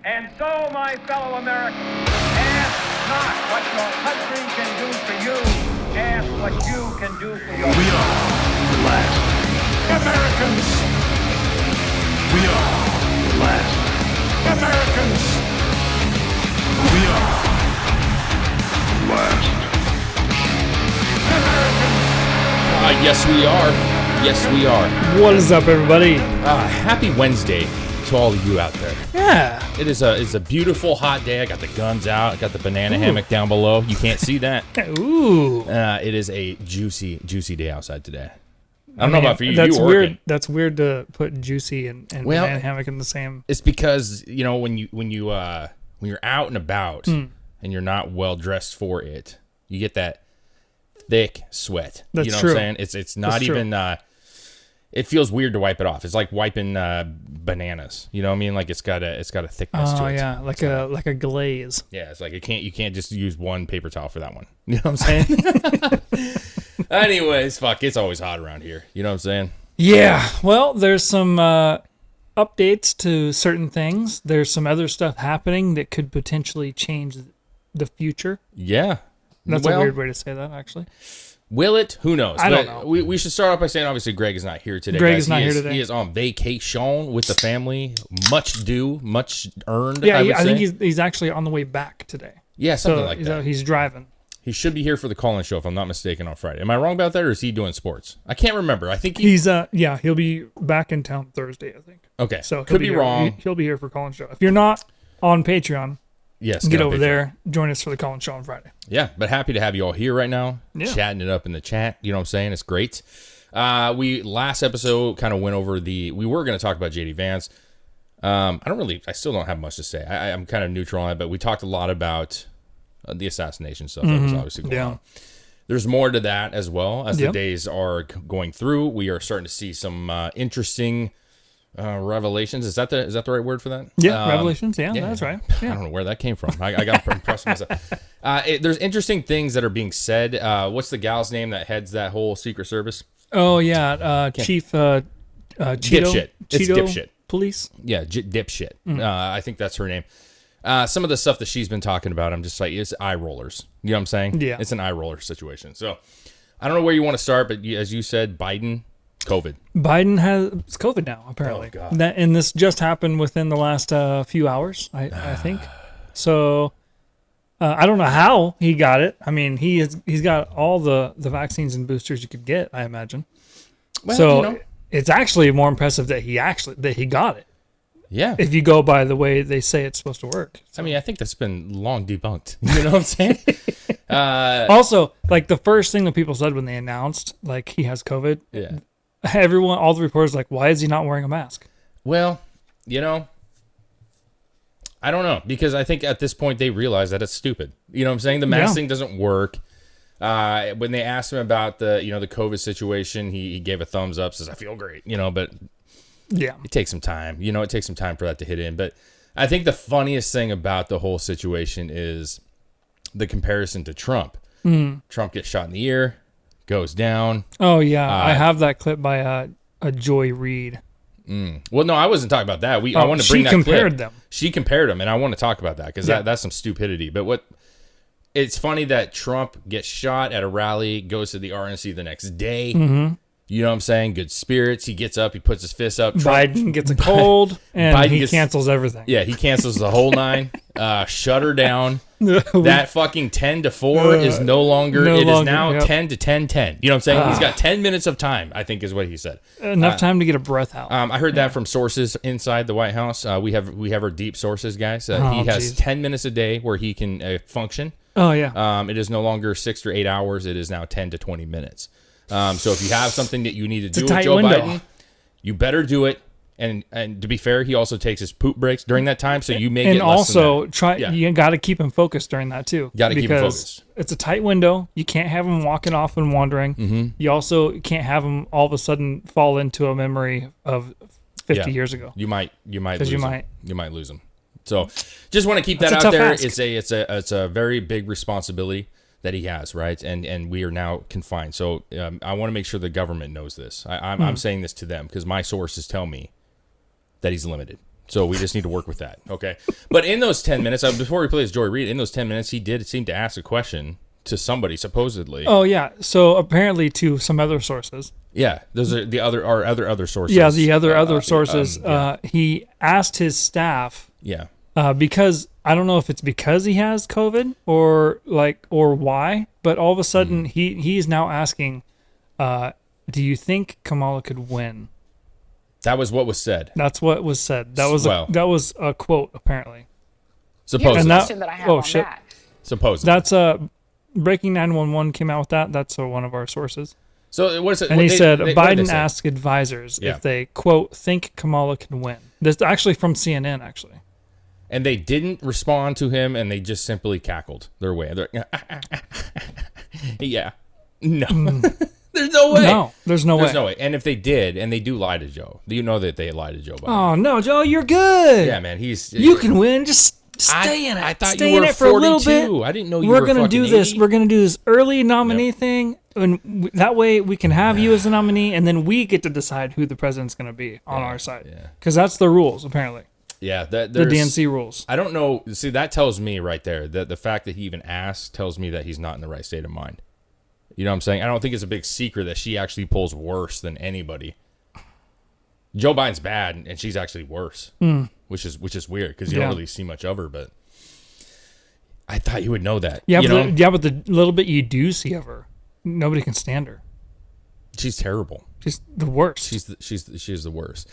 And so, my fellow Americans, ask not what your country can do for you, ask what you can do for yourself. We are the last Americans. We are the last Americans. We are the last Americans. Yes, we are. Yes, we are. What is up, everybody? Happy Wednesday to all of you out there. Yeah. It's a beautiful hot day. I got the guns out. I got the banana hammock down below. You can't see that. Ooh. It is a juicy day outside today. I don't know about for you. That's you weird. working. That's weird to put juicy and banana hammock in the same. It's because when you're out and about and you're not well dressed for it, you get that thick sweat. That's you know true. what I'm saying? It's not That's even. true. It feels weird to wipe it off. It's like wiping bananas. You know what I mean? Like it's got a thickness to it. Oh yeah, like a glaze. Yeah, it's like you can't just use one paper towel for that one. You know what I'm saying? Anyways, fuck, it's always hot around here. You know what I'm saying? Yeah. Well, there's some updates to certain things. There's some other stuff happening that could potentially change the future. Yeah. That's a weird way to say that, actually. Will it? Who knows? I don't know. We should start off by saying, obviously, Greg is not here today. Greg guys. is not here today. He is on vacation with the family. Much due, much earned. Yeah, I think he's actually on the way back today. Yeah, something like that. He's driving. He should be here for the call-in show, if I'm not mistaken, on Friday. Am I wrong about that, or is he doing sports? I can't remember. I think he's he'll be back in town Thursday, I think. Okay, So could be wrong. He'll be here for call-in show. If you're not on Patreon, yes, get over there, join us for the call-in show on Friday. Yeah, but happy to have you all here right now, chatting it up in the chat. You know what I'm saying? It's great. We last episode kind of went over we were going to talk about JD Vance. I still don't have much to say. I'm kind of neutral on it, but we talked a lot about the assassination stuff that was obviously going on. There's more to that as well as the days are going through. We are starting to see some interesting revelations. Is that the right word for that? Yeah, revelations. Yeah, that's right. Yeah. I don't know where that came from. I got impressed with myself. There's interesting things that are being said. What's the gal's name that heads that whole Secret Service? Oh yeah, Chief Cheeto. Dipshit. It's Dipshit. Police. Yeah, Dipshit. I think that's her name. Some of the stuff that she's been talking about, I'm just like, it's eye rollers. You know what I'm saying? Yeah. It's an eye roller situation. So I don't know where you want to start, but as you said, Biden has COVID now, apparently. Oh, God. And this just happened within the last few hours, I think. So I don't know how he got it. I mean, he's got all the vaccines and boosters you could get, I imagine. Well, so it's actually more impressive that he got it. Yeah. If you go by the way they say it's supposed to work. So. I mean, I think that's been long debunked. You know what I'm saying? Also, like the first thing that people said when they announced like he has COVID, all the reporters like, why is he not wearing a mask? Well, I don't know, because I think at this point they realize that it's stupid. You know what I'm saying? The mask thing doesn't work. When they asked him about the COVID situation, he gave a thumbs up, says I feel great, but it takes some time. It takes some time for that to hit in. But I think the funniest thing about the whole situation is the comparison to Trump. Trump gets shot in the ear, goes down. Oh yeah, I have that clip by a Joy Reid. Well, no, I wasn't talking about that. I wanted to bring that clip. She compared them. She compared them, and I want to talk about that because that's some stupidity. But it's funny that Trump gets shot at a rally, goes to the RNC the next day. You know what I'm saying? Good spirits. He gets up. He puts his fist up. Biden gets a cold, and he cancels everything. Yeah, he cancels the whole nine. Shut her down. That fucking 10-4 is no longer. It is now 10 to 10-10. You know what I'm saying? He's got 10 minutes of time, I think is what he said. Enough time to get a breath out. I heard that from sources inside the White House. We have our deep sources, guys. He has 10 minutes a day where he can function. Oh, yeah. It is no longer 6 or 8 hours. It is now 10 to 20 minutes. So if you have something that you need to do with Joe Biden, you better do it. And to be fair, he also takes his poop breaks during that time, so you may get less than that. You got to keep him focused during that too. Got to keep him focused. It's a tight window. You can't have him walking off and wandering. You also can't have him all of a sudden fall into a memory of 50 years ago. You might lose him. You might lose him. So just want to keep that out there. Ask. It's a very big responsibility that he has, right? And we are now confined. So I want to make sure the government knows this. I'm saying this to them because my sources tell me that he's limited. So we just need to work with that. Okay. But in those 10 minutes, before we play this Joy Reid, in those 10 minutes, he did seem to ask a question to somebody, supposedly. Oh, yeah. So apparently to some other sources. Yeah. Those are our other sources. Yeah, the other sources. He asked his staff. Yeah. Because I don't know if it's because he has COVID or why, but all of a sudden he's now asking, do you think Kamala could win? That was what was said. That's what was said. That was a quote apparently. Supposedly. Here's a question that I have on that. Supposedly. That's Breaking 911 came out with that. That's one of our sources. So what is it? And he said Biden asked advisors if they quote think Kamala can win. This actually from CNN actually. And they didn't respond to him, and they just simply cackled their way. They're yeah. No. There's no way. No, there's no way. There's no way. And if they did, and they do lie to Joe, you know that they lied to Joe Biden. Oh, no, Joe, you're good. Yeah, man. You can win. Just stay in it. I thought stay you were in it for 42. a little bit. I didn't know you were We're gonna do this. 80. We're going to do this early nominee thing. And that way we can have you as a nominee, and then we get to decide who the president's going to be on our side. Because that's the rules, apparently. Yeah, the DNC rules. I don't know. See, that tells me right there that the fact that he even asked tells me that he's not in the right state of mind. You know what I'm saying? I don't think it's a big secret that she actually pulls worse than anybody. Joe Biden's bad, and she's actually worse, which is weird because you don't really see much of her. But I thought you would know that. Yeah, but the little bit you do see of her, nobody can stand her. She's terrible. She's the worst. She's the worst.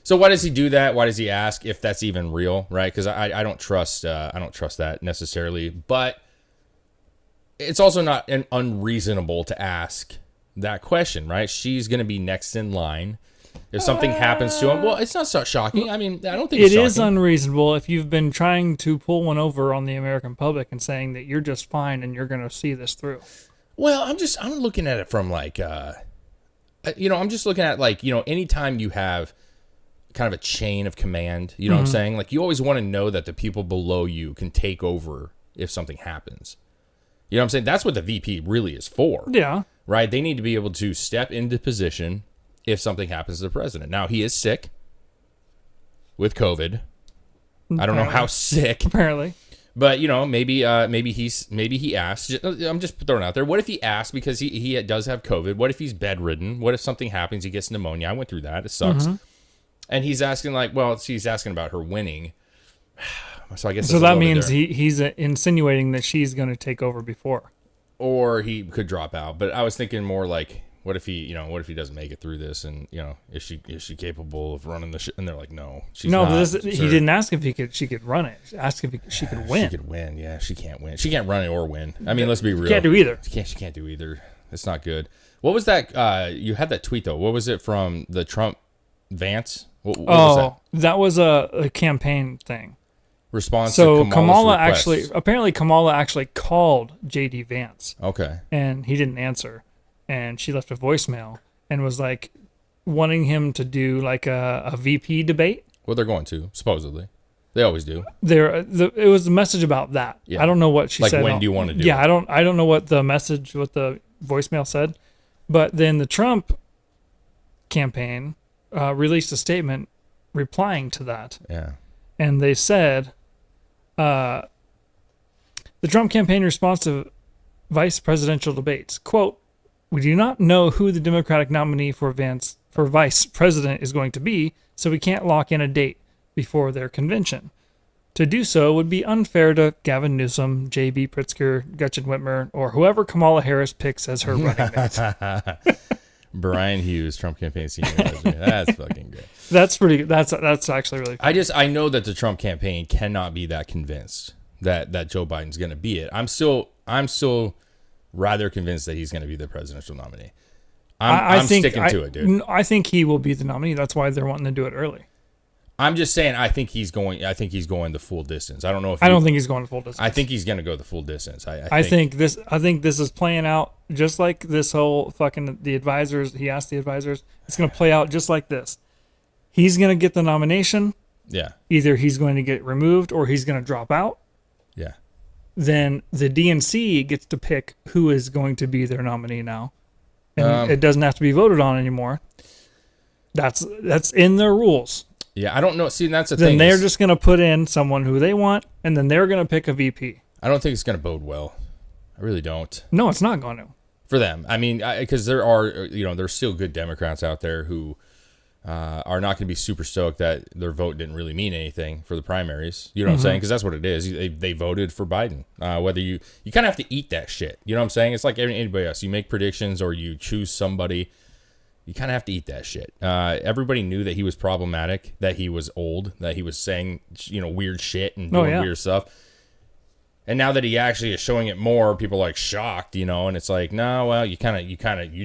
So why does he do that? Why does he ask if that's even real? Right? Because I don't trust that necessarily. But it's also not unreasonable to ask that question, right? She's going to be next in line if something happens to him. Well, it's not so shocking. I mean, I don't think it's It shocking. is unreasonable if you've been trying to pull one over on the American public and saying that you're just fine and you're going to see this through. Well, I'm looking at it from like, I'm just looking at like, anytime you have kind of a chain of command, you know what I'm saying? Like you always want to know that the people below you can take over if something happens. You know what I'm saying? That's what the VP really is for. Yeah. Right? They need to be able to step into position if something happens to the president. Now, he is sick with COVID. I don't know how sick. Apparently. But, maybe he asked. I'm just throwing it out there. What if he asked because he does have COVID? What if he's bedridden? What if something happens, he gets pneumonia? I went through that. It sucks. And he's asking he's asking about her winning. So I guess that means he's insinuating that she's going to take over before, or he could drop out. But I was thinking more like, what if he doesn't make it through this, and is she capable of running the shit? And they're like, no, she's not. No, he didn't ask if she could run it. He asked if she could win. She could win. Yeah, she can't win. She can't run it or win. I mean, let's be real. She can't do either. She can't do either. It's not good. What was that? You had that tweet though. What was it from the Trump Vance? What was that? That was a campaign thing. Response so to Kamala requests. actually called JD Vance. Okay. And he didn't answer, and she left a voicemail and was like wanting him to do like a VP debate. Well, they're going to supposedly. They always do. It was a message about that. Yeah. I don't know what she said. Like when do you want to do it? Yeah, I don't know what the voicemail said, but then the Trump campaign released a statement replying to that. Yeah. And they said, the Trump campaign response to vice presidential debates, quote, "We do not know who the Democratic nominee for vice president is going to be, so we can't lock in a date before their convention. To do so would be unfair to Gavin Newsom, J.B. Pritzker, Gretchen Whitmer, or whoever Kamala Harris picks as her running mate." Brian Hughes, Trump campaign senior advisor. That's fucking great. That's pretty good. That's actually really funny. I know that the Trump campaign cannot be that convinced that Joe Biden's going to be it. I'm still rather convinced that he's going to be the presidential nominee. I'm sticking to it, dude. I think he will be the nominee. That's why they're wanting to do it early. I'm just saying. I think he's going the full distance. I don't know if I don't think he's going the full distance. I think he's going to go the full distance. I think this is playing out just like this whole fucking the advisors. He asked the advisors. It's going to play out just like this. He's going to get the nomination. Yeah. Either he's going to get removed or he's going to drop out. Yeah. Then the DNC gets to pick who is going to be their nominee now, and it doesn't have to be voted on anymore. That's in their rules. Yeah, I don't know. See, that's the then thing. They're just going to put in someone who they want, and then they're going to pick a VP. I don't think it's going to bode well. I really don't. No, it's not going to. For them. I mean, because there are, there's still good Democrats out there who are not going to be super stoked that their vote didn't really mean anything for the primaries. You know what I'm saying? Because that's what it is. They voted for Biden. Whether you kind of have to eat that shit. You know what I'm saying? It's like anybody else. You make predictions or you choose somebody. You kind of have to eat that shit. Everybody knew that he was problematic, that he was old, that he was saying, weird shit and doing weird stuff. And now that he actually is showing it more, people are like shocked, and it's like, no, well, you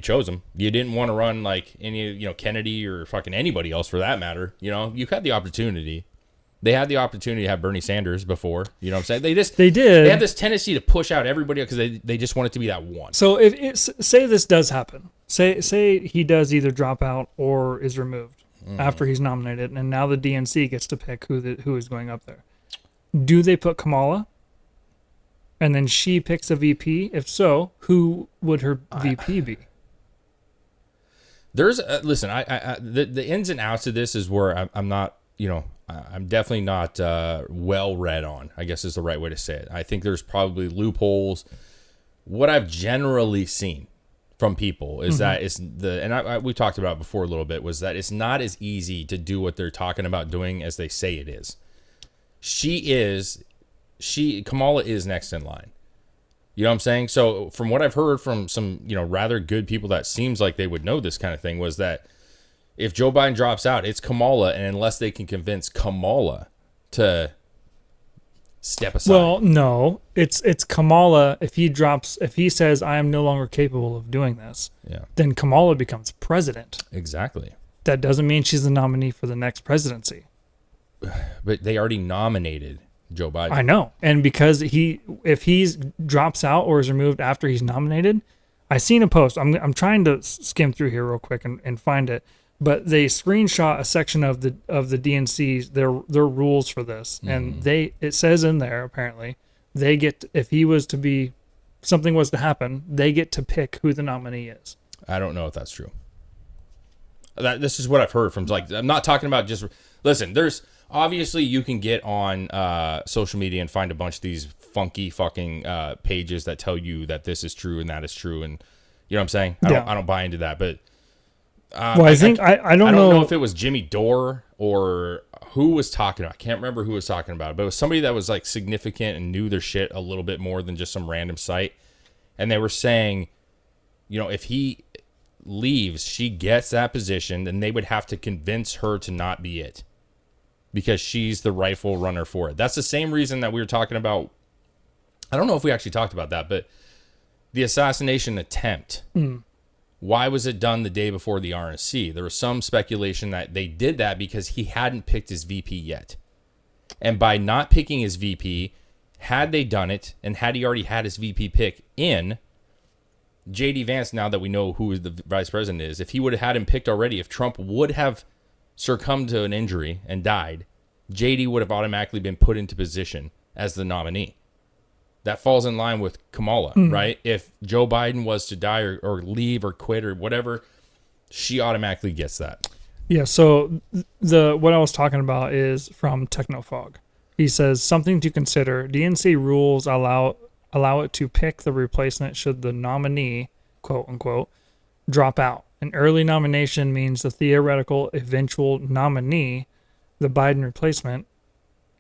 chose him. You didn't want to run like any, Kennedy or fucking anybody else for that matter. You had the opportunity. They had the opportunity to have Bernie Sanders before. You know what I'm saying? They did. They have this tendency to push out everybody because they just want it to be that one. So if say this does happen, say he does either drop out or is removed after he's nominated, and now the DNC gets to pick who is going up there. Do they put Kamala? And then she picks a VP? If so, who would her VP be? There's listen, the ins and outs of this is where I'm not, I'm definitely not well read on, I guess is the right way to say it. I think there's probably loopholes. What I've generally seen from people is that it's we talked about it before a little bit, was that it's not as easy to do what they're talking about doing as they say it is. Kamala is next in line. You know what I'm saying? So from what I've heard from some, rather good people that seems like they would know this kind of thing, was that if Joe Biden drops out, it's Kamala, and unless they can convince Kamala to step aside. Well, no, it's Kamala. If he says I am no longer capable of doing this, then Kamala becomes president. Exactly. That doesn't mean she's the nominee for the next presidency. But they already nominated Joe Biden. I know. And because if he drops out or is removed after he's nominated, I seen a post. I'm trying to skim through here real quick and find it. But they screenshot a section of the DNC's their rules for this, and it says in there apparently they get, if something was to happen, they get to pick who the nominee is. I don't know if that's true. This is what I've heard from, like, I'm not talking about just listen. There's obviously you can get on social media and find a bunch of these funky fucking pages that tell you that this is true and that is true, and you know what I'm saying. I don't buy into that, but. Well, I don't know if it was Jimmy Dore or who was talking about. I can't remember who was talking about it, but it was somebody that was like significant and knew their shit a little bit more than just some random site. And they were saying, if he leaves, she gets that position, then they would have to convince her to not be it because she's the rightful runner for it. That's the same reason that we were talking about. I don't know if we actually talked about that, but the assassination attempt. Why was it done the day before the RNC? There was some speculation that they did that because he hadn't picked his VP yet. And by not picking his VP, had they done it, and had he already had his VP pick in, J.D. Vance, now that we know who the vice president is, if he would have had him picked already, if Trump would have succumbed to an injury and died, J.D. would have automatically been put into position as the nominee. That falls in line with Kamala, right? If Joe Biden was to die or leave or quit or whatever, she automatically gets that. Yeah, so what I was talking about is from Technofog. He says, something to consider. DNC rules allow it to pick the replacement should the nominee, quote unquote, drop out. An early nomination means the theoretical eventual nominee, the Biden replacement,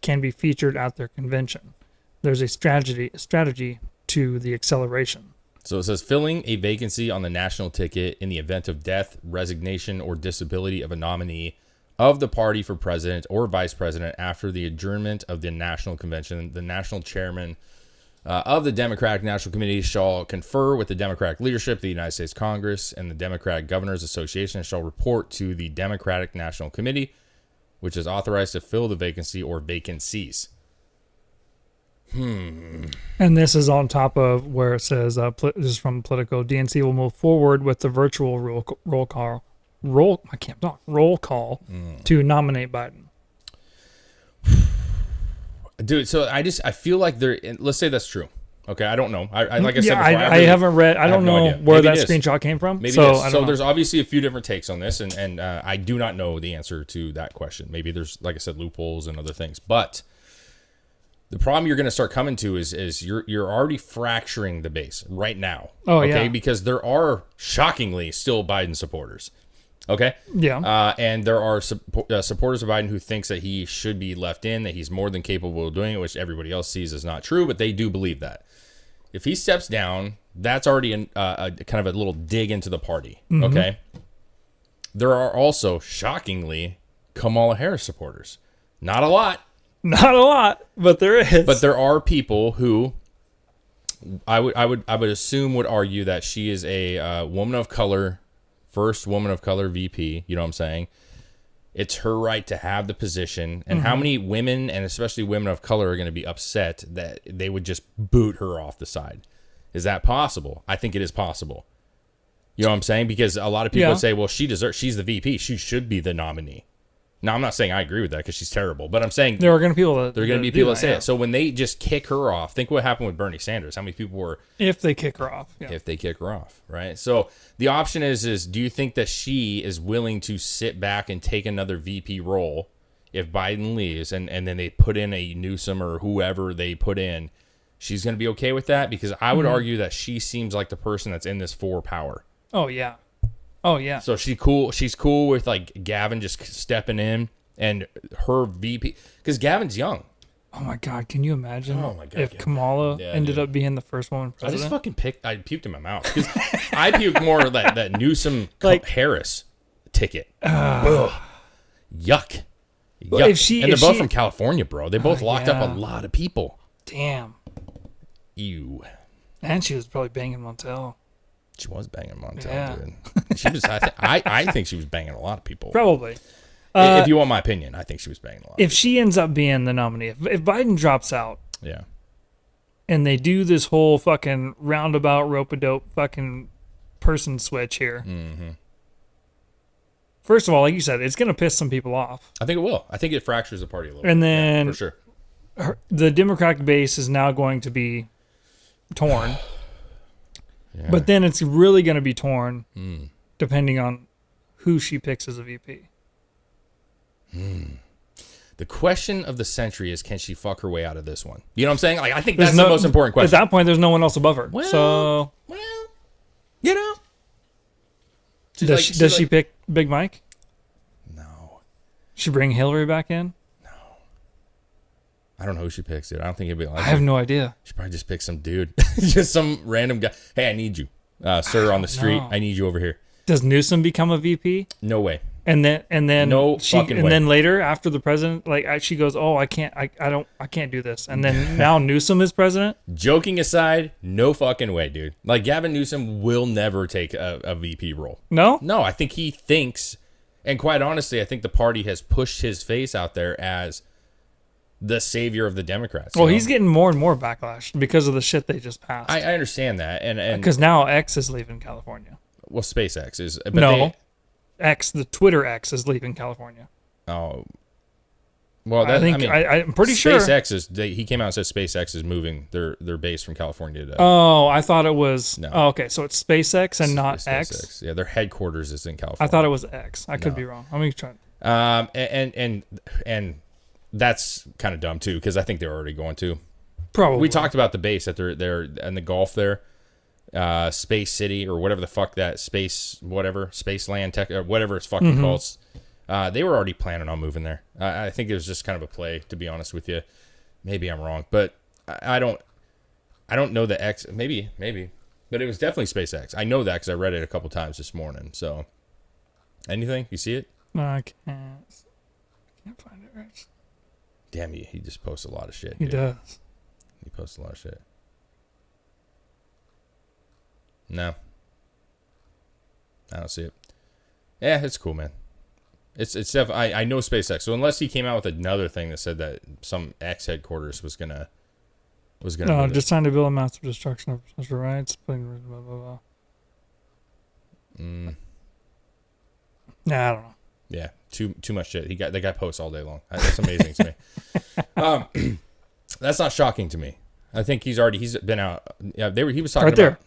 can be featured at their convention. There's a strategy to the acceleration. So it says filling a vacancy on the national ticket in the event of death, resignation, or disability of a nominee of the party for president or vice president after the adjournment of the national convention. The national chairman of the Democratic National Committee shall confer with the Democratic leadership of the United States Congress and the Democratic Governors Association and shall report to the Democratic National Committee, which is authorized to fill the vacancy or vacancies. And this is on top of where it says, this is from Politico, DNC will move forward with the virtual roll call to nominate Biden. Dude, so I feel like let's say that's true. Okay, I don't know. I like I said Yeah, before, I haven't read. I don't have no know idea. where Maybe that it is. screenshot came from. Maybe so it is. I don't So know. there's obviously a few different takes on this, and I do not know the answer to that question. Maybe there's, like I said, loopholes and other things. But the problem you're going to start coming to is you're already fracturing the base right now. Oh, okay? yeah. Because there are shockingly still Biden supporters. Okay. Yeah. And there are supporters of Biden who thinks that he should be left in, that he's more than capable of doing it, which everybody else sees is not true, but they do believe that. If he steps down, that's already a kind of a little dig into the party. Mm-hmm. Okay. There are also shockingly Kamala Harris supporters. Not a lot, Not a lot, but there is. but there are people who I would assume would argue that she is a woman of color. First woman of color VP, you know what I'm saying? It's her right to have the position. And how many women, and especially women of color, are going to be upset that they would just boot her off the side? Is that possible? I think it is possible. You know what I'm saying? Because a lot of people would say, well, she's the VP. She should be the nominee. Now, I'm not saying I agree with that because she's terrible, but I'm saying there are going to be people that there are going to be people that say yeah. it. So when they just kick her off, think what happened with Bernie Sanders. How many people were... If they kick her off. Yeah. If they kick her off, right? So the option is do you think that she is willing to sit back and take another VP role if Biden leaves and then they put in a Newsom or whoever they put in? She's going to be okay with that? Because I would argue that she seems like the person that's in this for power. Oh, yeah. Oh, yeah. So she's cool with like Gavin just stepping in and her VP, because Gavin's young. Oh, my God. Can you imagine if yeah. Kamala Yeah, ended dude. up being the first woman I president? just fucking puked in my mouth because I puked more of that Newsom Like- Harris ticket. Ugh. Yuck. Well, Yuck. And they're both from California, bro. They both locked up yeah. a lot of people. Damn. Ew. And she was probably banging Montel. She was banging Montel, Yeah. dude. She was. I think she was banging a lot of people. Probably. If you want my opinion, I think she was banging a lot. If she ends up being the nominee, if Biden drops out Yeah. and they do this whole fucking roundabout rope-a-dope fucking person switch here, first of all, like you said, it's going to piss some people off. I think it will. I think it fractures the party a little And bit. then Yeah, for sure. The Democratic base is now going to be torn. But then it's really going to be torn depending on who she picks as a VP. The question of the century is, can she fuck her way out of this one? You know what I'm saying? Like, I think that's the most important question. At that point, there's no one else above her. Well, so you know. does she pick Big Mike? No. She bring Hillary back in? I don't know who she picks, dude. I don't think it'd be like I have no idea. She probably just picks some dude. Just some random guy. Hey, I need you. Sir on the street. know. I need you over here. Does Newsom become a VP? No way. And then No she, fucking and way. then later after the president, she goes, "Oh, I can't do this." And then now Newsom is president. Joking aside, no fucking way, dude. Like, Gavin Newsom will never take a VP role. No, No, I think he thinks, and quite honestly, I think the party has pushed his face out there as the savior of the Democrats. well, you know? he's getting more and more backlash because of the shit they just passed. I understand that, and Because now X is leaving California. well, SpaceX is, but No, X, the Twitter X is leaving California. oh, well, I'm pretty sure. SpaceX is. He came out and said SpaceX is moving their base from California to. Oh, I thought it was. No. Oh, okay, so it's SpaceX and not SpaceX. X. Yeah, their headquarters is in California. I thought it was X. I could be wrong. Let me try. And that's kind of dumb too, because I think they're already going to. Probably. We talked about the base that they're in the Gulf there, Space City or whatever the fuck that space land tech or whatever it's fucking called. They were already planning on moving there. I think it was just kind of a play, to be honest with you. Maybe I'm wrong, but I don't know the X. Maybe, but it was definitely SpaceX. I know that because I read it a couple times this morning. So, anything you see it? No, I can't find it right. Damn, he just posts a lot of shit. He dude. does. He posts a lot of shit. No. I don't see it. Yeah, it's cool, man. It's definitely, I know SpaceX. So unless he came out with another thing that said that some X headquarters was gonna No, move just trying to build a massive destruction of social rights. Blah, blah, blah, blah. Nah, I don't know. Yeah, too much shit. That guy posts all day long. That's amazing to me. That's not shocking to me. I think he's been out. Yeah, he was talking right about there.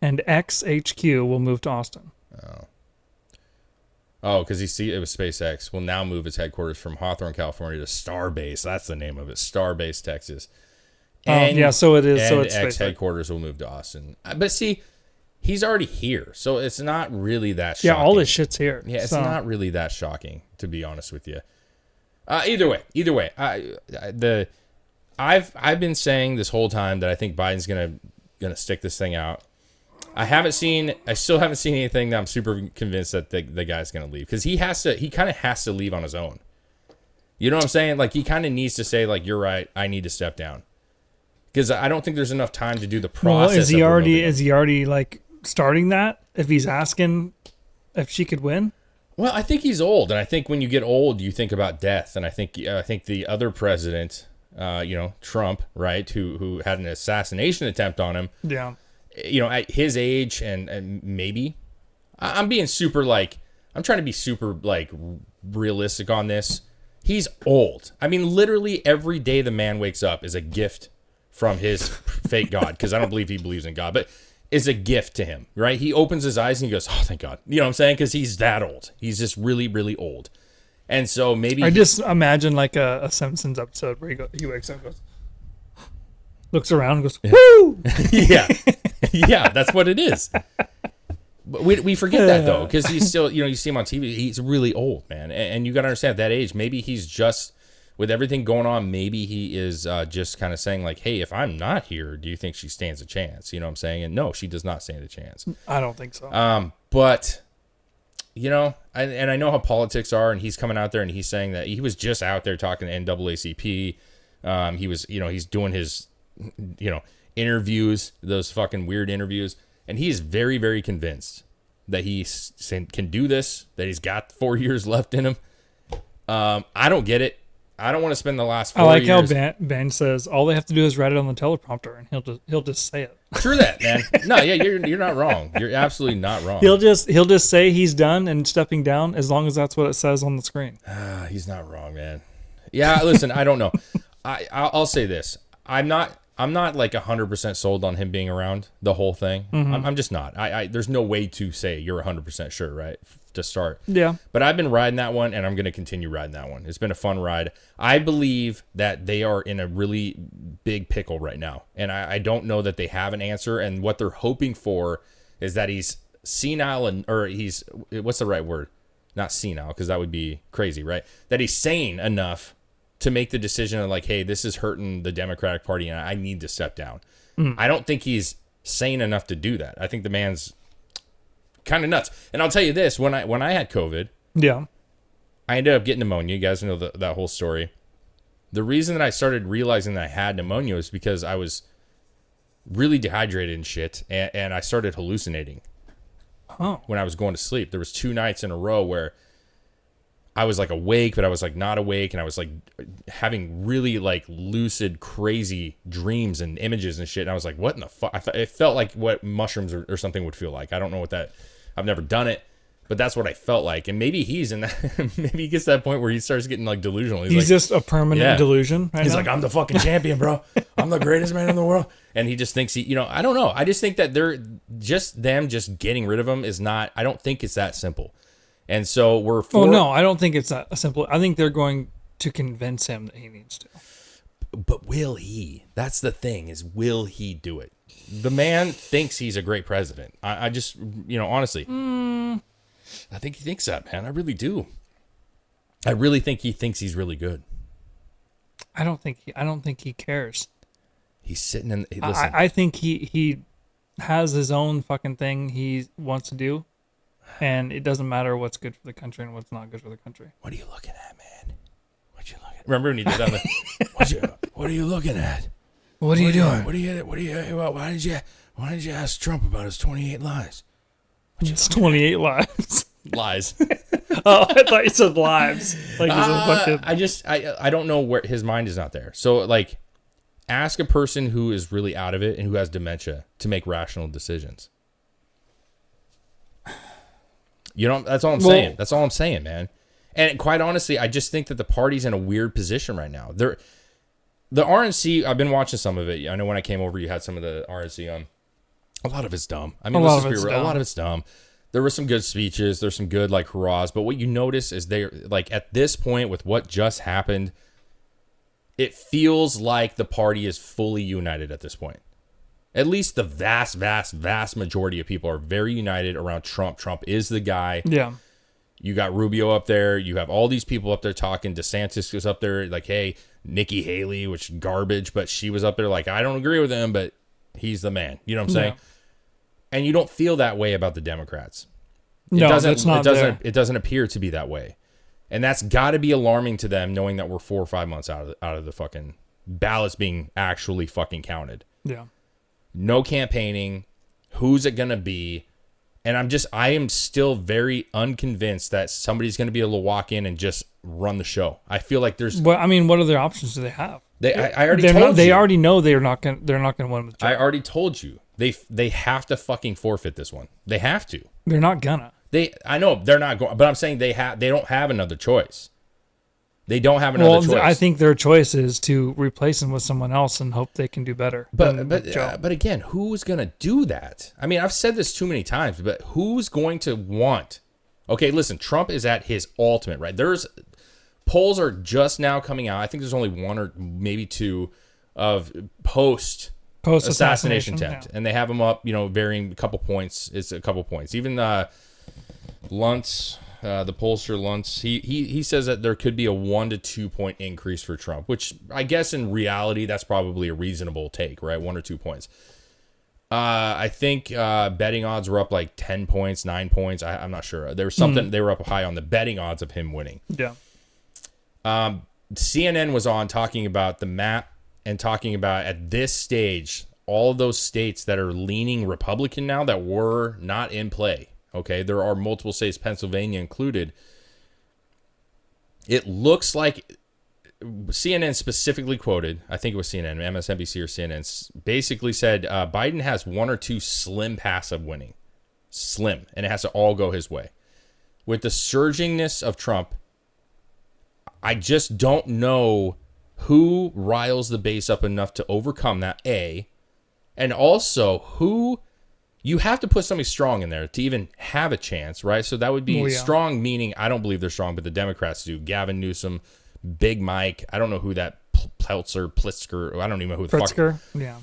And XHQ will move to Austin. Oh, because it was SpaceX will now move its headquarters from Hawthorne, California to Starbase. That's the name of it, Starbase, Texas. And, yeah, so it is. So and it's X SpaceX. headquarters will move to Austin. But see, he's already here, so it's not really that shocking. Yeah, all this shit's here. Yeah, it's so. not really that shocking, to be honest with you. Either way, I've been saying this whole time that I think Biden's gonna stick this thing out. I still haven't seen anything that I'm super convinced that the guy's gonna leave, because he kind of has to leave on his own. You know what I'm saying? Like, he kind of needs to say, like, you're right, I need to step down, because I don't think there's enough time to do the process. Well, is he already like starting that? If he's asking if she could win? Well, I think he's old, and I think when you get old, you think about death, and I think the other president, Trump, right, who had an assassination attempt on him. Yeah. At his age, and maybe I'm being super I'm trying to be super realistic on this. He's old. I mean, literally every day the man wakes up is a gift from his fake God, because I don't believe he believes in God, but is a gift to him, right? He opens his eyes and he goes, oh, thank God. You know what I'm saying? Because he's that old. He's just really, really old. And so maybe I just imagine like a Simpsons episode where he wakes up and goes, looks around and goes, woo! Yeah. Yeah, that's what it is. But we forget that, though, because he's still, you see him on TV. He's really old, man. And you got to understand, at that age, maybe he's just, with everything going on, maybe he is just kind of saying, like, hey, if I'm not here, do you think she stands a chance? You know what I'm saying? And no, she does not stand a chance. I don't think so. But, and I know how politics are, and he's coming out there and he's saying that he was just out there talking to NAACP. He was, he's doing his, interviews, those fucking weird interviews, and he is very, very convinced that he can do this, that he's got 4 years left in him. I don't get it. I don't want to spend the last 4 years. I like how Ben says all they have to do is write it on the teleprompter, and he'll just say it. True that, man. No, yeah, you're not wrong. You're absolutely not wrong. He'll just say he's done and stepping down, as long as that's what it says on the screen. He's not wrong, man. Yeah, listen, I don't know. I'll say this. I'm not like 100% sold on him being around the whole thing. Mm-hmm. I'm just not. There's no way to say you're 100% sure, right, to start. Yeah. But I've been riding that one, and I'm going to continue riding that one. It's been a fun ride. I believe that they are in a really big pickle right now, and I don't know that they have an answer. And what they're hoping for is that he's senile, or he's, what's the right word? Not senile, because that would be crazy, right? That he's sane enough to make the decision of, like, hey, this is hurting the Democratic Party and I need to step down. I don't think he's sane enough to do that. I think the man's kind of nuts. And I'll tell you this, when I had COVID, yeah, I ended up getting pneumonia. You guys know that whole story. The reason that I started realizing that I had pneumonia was because I was really dehydrated and shit, and I started hallucinating. Oh. When I was going to sleep. There was 2 nights in a row where I was like awake, but I was like not awake, and I was like having really like lucid, crazy dreams and images and shit. And I was like, "What in the fuck?" It felt like what mushrooms or something would feel like. I don't know what that. I've never done it, but that's what I felt like. And maybe he's in that. Maybe he gets to that point where he starts getting like delusional. He's like, just a permanent delusion. He's like, "I'm the fucking champion, bro. I'm the greatest man in the world." And he just thinks I don't know. I just think that them just getting rid of him is not. I don't think it's that simple. And so we're for... Oh, no, I don't think it's that simple. I think they're going to convince him that he needs to. But will he? That's the thing, is will he do it? The man thinks he's a great president. I just, honestly, I think he thinks that, man. I really do. I really think he thinks he's really good. I don't think he cares. He's sitting in... Listen. I think he has his own fucking thing he wants to do. And it doesn't matter what's good for the country and what's not good for the country. What are you looking at, man? What you looking at? Remember when he did that? What are you looking at? What are you doing? Why did you ask Trump about his 28 lies? It's 28 lives. Lies. Oh, I thought you said lives. Like I don't know where his mind is not there. So like, ask a person who is really out of it and who has dementia to make rational decisions. That's all I'm saying. That's all I'm saying, man. And quite honestly, I just think that the party's in a weird position right now. The RNC, I've been watching some of it. I know when I came over, you had some of the RNC on. A lot of it's dumb. I mean, let's just be real. A lot of it's dumb. There were some good speeches. There's some good, like, hurrahs. But what you notice is they're, like, at this point with what just happened, it feels like the party is fully united at this point. At least the vast, vast, vast majority of people are very united around Trump. Trump is the guy. Yeah. You got Rubio up there. You have all these people up there talking. DeSantis was up there like, hey, Nikki Haley, which garbage, but she was up there like, I don't agree with him, but he's the man. You know what I'm saying? And you don't feel that way about the Democrats. That's not there. It doesn't appear to be that way. And that's got to be alarming to them, knowing that we're 4 or 5 months out of the fucking ballots being actually fucking counted. Yeah. No campaigning. Who's it going to be? And I am still very unconvinced that somebody's going to be able to walk in and just run the show. I feel like there's. But I mean, what other options do they have? I already told you. They already know they're not going to win with Joe. I already told you. They have to fucking forfeit this one. They have to. They're not gonna. I know they're not going, but I'm saying they don't have another choice. They don't have another choice. I think their choice is to replace him with someone else and hope they can do better. But again, who's going to do that? I mean, I've said this too many times, but who's going to want? Okay, listen, Trump is at his ultimate, right? There's polls are just now coming out. I think there's only one or maybe two of post assassination attempt, and they have them up, varying a couple points. It's a couple points. Even Luntz. The pollster Luntz, he says that there could be a 1 to 2 point increase for Trump, which I guess in reality that's probably a reasonable take, right? 1 or 2 points. I think betting odds were up like 10 points, 9 points. I'm not sure. There was something they were up high on the betting odds of him winning. Yeah. CNN was on talking about the map and talking about at this stage all of those states that are leaning Republican now that were not in play. Okay, there are multiple states, Pennsylvania included. It looks like CNN specifically quoted, I think it was CNN, MSNBC or CNN, basically said Biden has 1 or 2 slim paths of winning. Slim. And it has to all go his way. With the surgingness of Trump, I just don't know who riles the base up enough to overcome that, A. And also, who... You have to put somebody strong in there to even have a chance, right? So that would be strong, meaning I don't believe they're strong, but the Democrats do. Gavin Newsom, Big Mike, I don't know who that Plitzker, I don't even know who the Pritzker, fuck. yeah.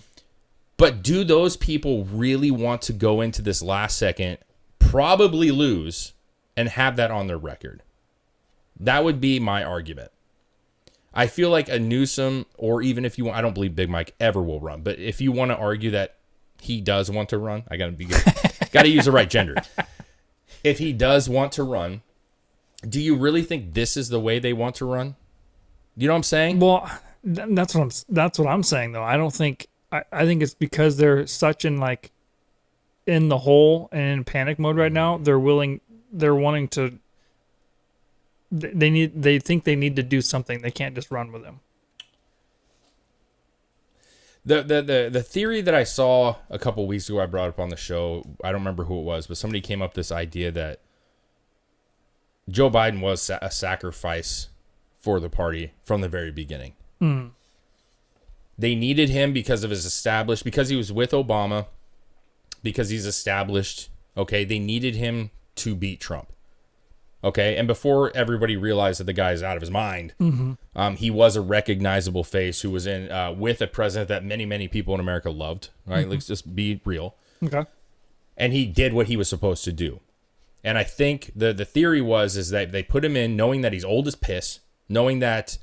But do those people really want to go into this last second, probably lose, and have that on their record? That would be my argument. I feel like a Newsom, or even if you want, I don't believe Big Mike ever will run, but if you want to argue that he does want to run, I got to use the right gender. If he does want to run, do you really think this is the way they want to run? You know what I'm saying? Well, that's what I'm saying though. I don't think I think it's because they're such in the hole and in panic mode right now. They're wanting to. They think they need to do something. They can't just run with him. The theory that I saw a couple weeks ago, I brought up on the show, I don't remember who it was, but somebody came up with this idea that Joe Biden was a sacrifice for the party from the very beginning. Mm. They needed him because of his because he was with Obama, because he's established. Okay, they needed him to beat Trump. Okay, and before everybody realized that the guy's out of his mind, he was a recognizable face who was in with a president that many, many people in America loved. Right, let's just be real. Okay, and he did what he was supposed to do. And I think the theory is that they put him in knowing that he's old as piss, knowing that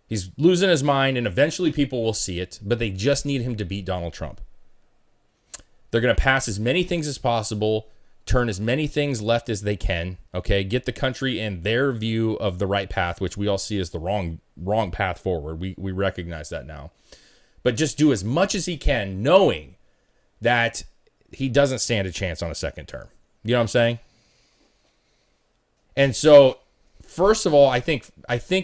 he's losing his mind, and eventually people will see it, but they just need him to beat Donald Trump. They're going to pass as many things as possible, turn as many things left as they can, okay? Get the country in their view of the right path, which we all see as the wrong path forward. We recognize that now. But just do as much as he can, knowing that he doesn't stand a chance on a second term. You know what I'm saying? And so, first of all, I think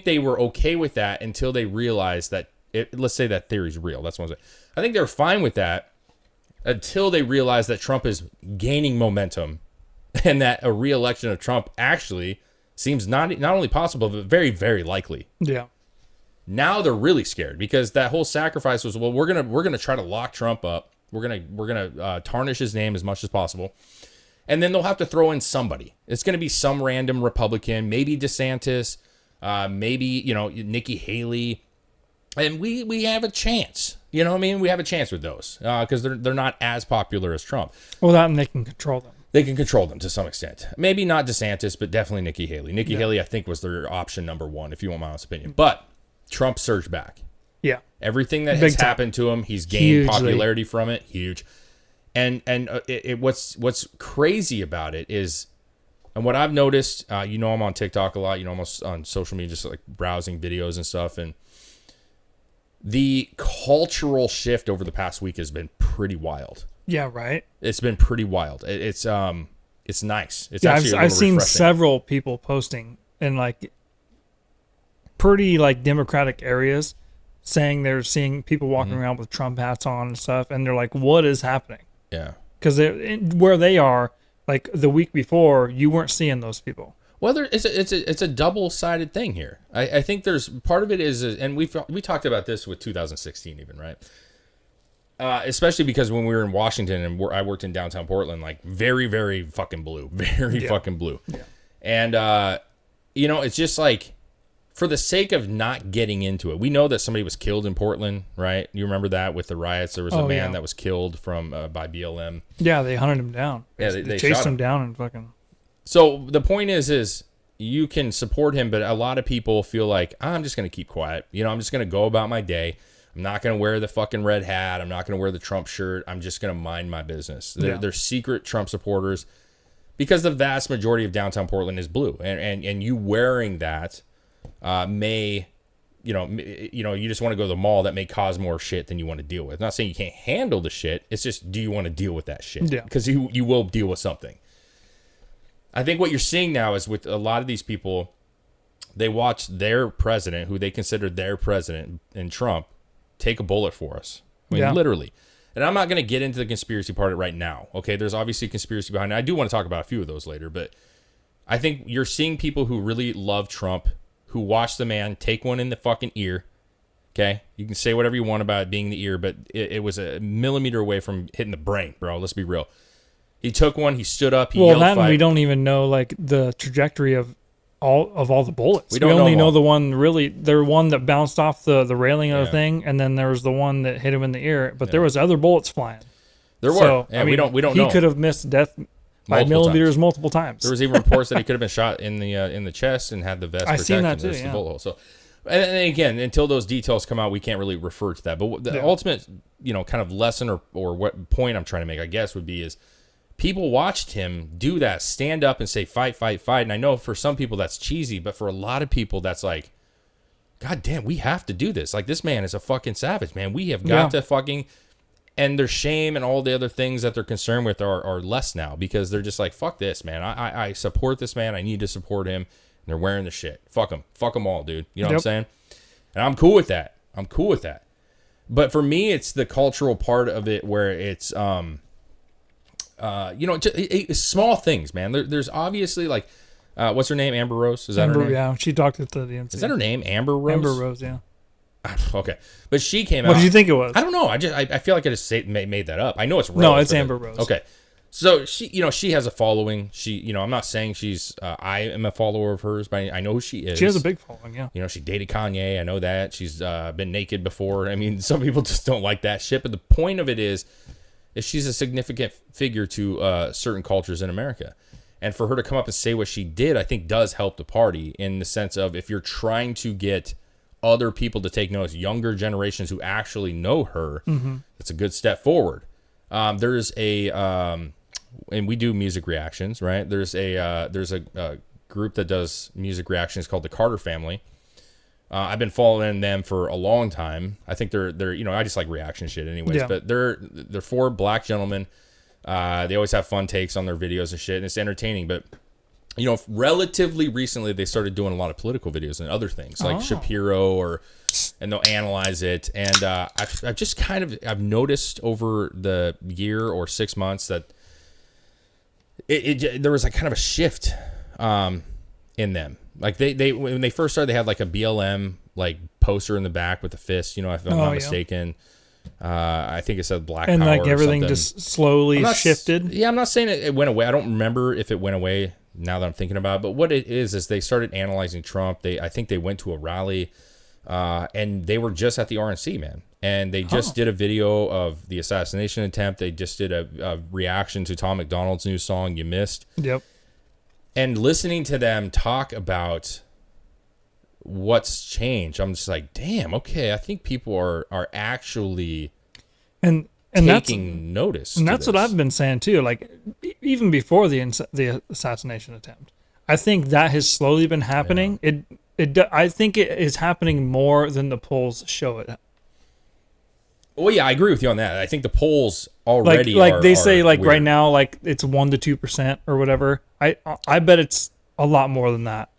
they were okay with that until they realized that, let's say that theory's real. That's what I'm saying. I think they're fine with that until they realize that Trump is gaining momentum and that a re-election of Trump actually seems not only possible, but very, very likely. Yeah. Now they're really scared because that whole sacrifice was, well, we're gonna try to lock Trump up. We're gonna tarnish his name as much as possible, and then they'll have to throw in somebody. It's gonna be some random Republican, maybe DeSantis, maybe Nikki Haley, and we have a chance. You know what I mean? We have a chance with those because they're not as popular as Trump. Well, that and they can control them. They can control them to some extent. Maybe not DeSantis, but definitely Nikki Haley. Nikki Haley, I think, was their option number one, if you want my honest opinion. But Trump surged back. Yeah. Everything that has happened to him, he's gained Hugely. popularity from it. Huge. And what's crazy about it is, and what I've noticed, I'm on TikTok a lot, I'm on social media, just like browsing videos and stuff. And the cultural shift over the past week has been pretty wild. Yeah, right. It's been pretty wild. It's nice. It's actually I've seen several people posting in like pretty like democratic areas saying they're seeing people walking around with Trump hats on and stuff, and they're like, "What is happening?" Yeah, because where they are, like the week before, you weren't seeing those people. Well, it's a double-sided thing here. I think there's part of it is, and we talked about this with 2016 even, right? Especially because when we were in Washington and I worked in downtown Portland, like very, very fucking blue, fucking blue. Yeah. And, it's just like for the sake of not getting into it, we know that somebody was killed in Portland, right? You remember that with the riots? There was a man that was killed by BLM. Yeah, they hunted him down. Yeah, they chased shot him down and fucking. So the point is you can support him, but a lot of people feel like, I'm just going to keep quiet. I'm just going to go about my day. I'm not going to wear the fucking red hat. I'm not going to wear the Trump shirt. I'm just going to mind my business. They're secret Trump supporters because the vast majority of downtown Portland is blue. And you wearing that may, you just want to go to the mall. That may cause more shit than you want to deal with. I'm not saying you can't handle the shit. It's just, do you want to deal with that shit? Yeah. Because you will deal with something. I think what you're seeing now is with a lot of these people, they watch their president, who they consider their president in Trump, take a bullet for us. I mean, literally. And I'm not going to get into the conspiracy part of it right now. Okay, there's obviously conspiracy behind it. I do want to talk about a few of those later, but I think you're seeing people who really love Trump, who watch the man take one in the fucking ear. Okay, you can say whatever you want about it being the ear, but it was a millimeter away from hitting the brain, bro. Let's be real. He took one. He stood up. He yelled, that fight. We don't even know like the trajectory of all the bullets. We only know the one the one that bounced off the railing of the thing, and then there was the one that hit him in the ear. But there was other bullets flying. There were. So, I mean, we don't know. He could have missed death by millimeters multiple times. There was even reports that he could have been shot in the chest and had the vest protection. I've seen that too. The bullet hole. So, and again, until those details come out, we can't really refer to that. But the ultimate, kind of lesson or what point I'm trying to make, I guess, would be is people watched him do that, stand up and say, fight, fight, fight. And I know for some people that's cheesy, but for a lot of people that's like, God damn, we have to do this. Like, this man is a fucking savage, man. We have got to fucking... And their shame and all the other things that they're concerned with are less now because they're just like, fuck this, man. I support this man. I need to support him. And they're wearing the shit. Fuck them. Fuck them all, dude. You know what I'm saying? And I'm cool with that. But for me, it's the cultural part of it where it's... small things, man. There's obviously like, what's her name? Amber Rose? Is that her name? Yeah, she talked at the DNC. Is that her name? Amber Rose? Amber Rose, yeah. Okay, but she came out. What did you think it was? I don't know. I feel like I just made that up. I know it's Rose. No, it's Amber Rose. Okay, so she has a following. I'm not saying she's. I am a follower of hers, but I know who she is. She has a big following. Yeah. She dated Kanye. I know that she's been naked before. I mean, some people just don't like that shit. But the point of it is she's a significant figure to certain cultures in America. And for her to come up and say what she did, I think does help the party in the sense of if you're trying to get other people to take notice, younger generations who actually know her, that's a good step forward. There's and we do music reactions, right? There's a group that does music reactions called the Carter Family. I've been following them for a long time. I think they're I just like reaction shit anyways, but they're 4 black gentlemen. They always have fun takes on their videos and shit, and it's entertaining. But relatively recently they started doing a lot of political videos and other things like Shapiro and they'll analyze it. And I've just I've noticed over the year or 6 months that there was like kind of a shift in them. Like they when they first started, they had like a BLM like poster in the back with the fist. If I'm not mistaken. I think it said Black and Power like everything or something. just slowly shifted. Yeah, I'm not saying it went away. I don't remember if it went away now that I'm thinking about it. But what it is they started analyzing Trump. I think they went to a rally, and they were just at the RNC, man. And they just did a video of the assassination attempt. They just did a reaction to Tom McDonald's new song, You Missed. Yep. And listening to them talk about what's changed, I'm just like, damn, okay, I think people are actually and taking notice. And that's what I've been saying too. Like even before the assassination attempt, I think that has slowly been happening. Yeah. I think it is happening more than the polls show it. Well, yeah, I agree with you on that. I think the polls already like they say like weird. Right now, like it's 1 to 2% or whatever. I bet it's a lot more than that.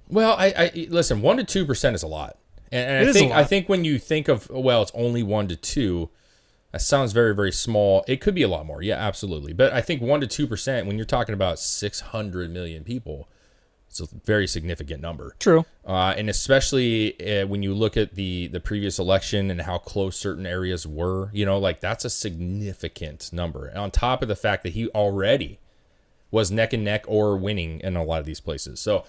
Well, I listen, 1 to 2% is a lot, and I think when you think of it's only 1 to 2, that sounds very, very small. It could be a lot more, yeah, absolutely. But I think 1 to 2% when you're talking about 600 million people, it's a very significant number. True. And especially when you look at the previous election and how close certain areas were, like that's a significant number. And on top of the fact that he already was neck and neck or winning in a lot of these places, so.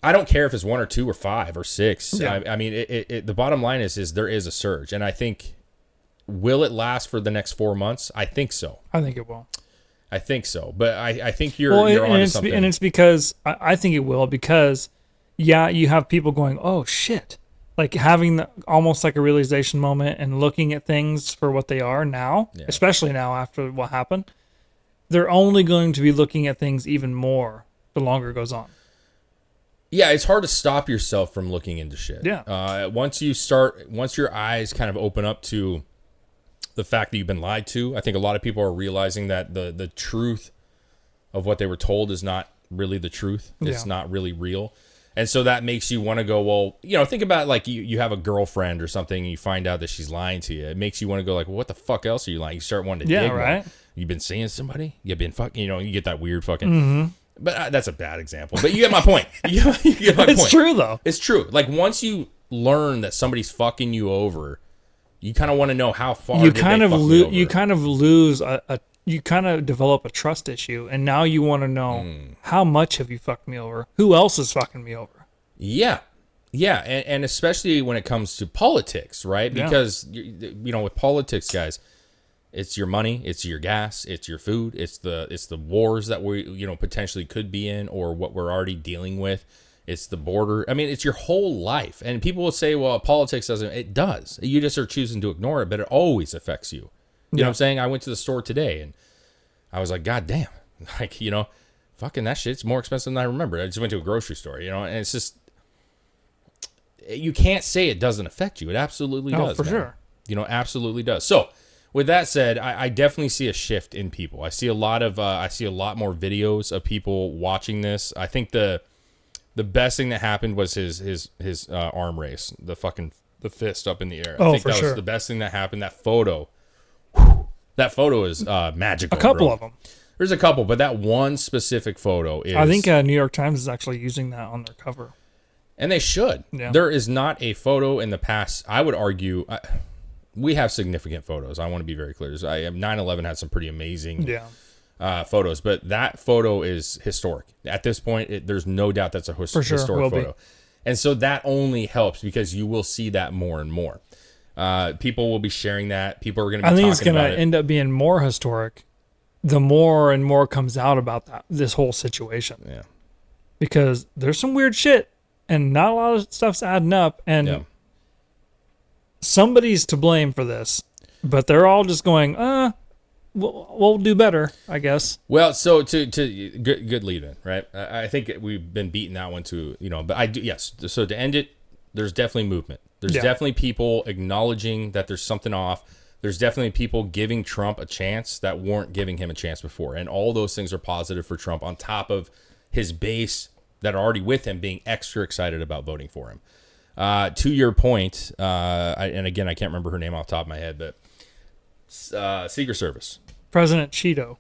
I don't care if it's 1 or 2 or 5 or 6. Yeah. I mean, the bottom line is there is a surge, and I think will it last for the next 4 months? I think so. I think it will. I think so, but I think you're onto something. And it's because I think it will because, yeah, you have people going, oh shit, like having almost like a realization moment and looking at things for what they are now, especially now after what happened. They're only going to be looking at things even more the longer it goes on. Yeah, it's hard to stop yourself from looking into shit. Yeah. Once your eyes kind of open up to the fact that you've been lied to, I think a lot of people are realizing that the truth of what they were told is not really the truth. It's not really real. And so that makes you want to go, well, think about like you have a girlfriend or something and you find out that she's lying to you. It makes you want to go like, well, what the fuck else are you lying? You start wanting to dig. Right. You've been seeing somebody? You've been fucking, you get that weird fucking... Mm-hmm. But that's a bad example. But you get my point. You get my point. It's true, though. It's true. Like, once you learn that somebody's fucking you over, you kind of want to know how far you kind of lose. You kind of lose you kind of develop a trust issue, and now you want to know how much have you fucked me over? Who else is fucking me over? Yeah. Yeah, and especially when it comes to politics, right? Because, with politics, guys... It's your money, it's your gas, it's your food, it's the wars that we potentially could be in or what we're already dealing with. It's the border. I mean, it's your whole life. And people will say, well, politics doesn't. It does. You just are choosing to ignore it, but it always affects you. You know what I'm saying? I went to the store today and I was like, God damn. Like, fucking that shit's more expensive than I remember. I just went to a grocery store, and it's just, you can't say it doesn't affect you. It absolutely does. For sure. Absolutely does. So, with that said, I definitely see a shift in people. I see a lot more videos of people watching this. I think the best thing that happened was his arm race, the fist up in the air. I think that was the best thing that happened. That photo is magical. A couple of them. There's a couple, but that one specific photo is. I think New York Times is actually using that on their cover. And they should. Yeah. There is not a photo in the past. I would argue. We have significant photos. I want to be very clear. 9/11 had some pretty amazing photos, but that photo is historic. At this point, there's no doubt that's a historic photo. And so that only helps because you will see that more and more. People will be sharing that. People are going to be talking about it. I think it's going to end up being more historic the more and more comes out about this whole situation. Yeah. Because there's some weird shit and not a lot of stuff's adding up. And somebody's to blame for this, but they're all just going, we'll do better, I guess. Well, so to good lead in, right? I think we've been beating that one too, but I do, yes. So to end it, there's definitely movement. There's definitely people acknowledging that there's something off. There's definitely people giving Trump a chance that weren't giving him a chance before. And all those things are positive for Trump on top of his base that are already with him being extra excited about voting for him. To your point, and again, I can't remember her name off the top of my head, but Secret Service. President Cheeto.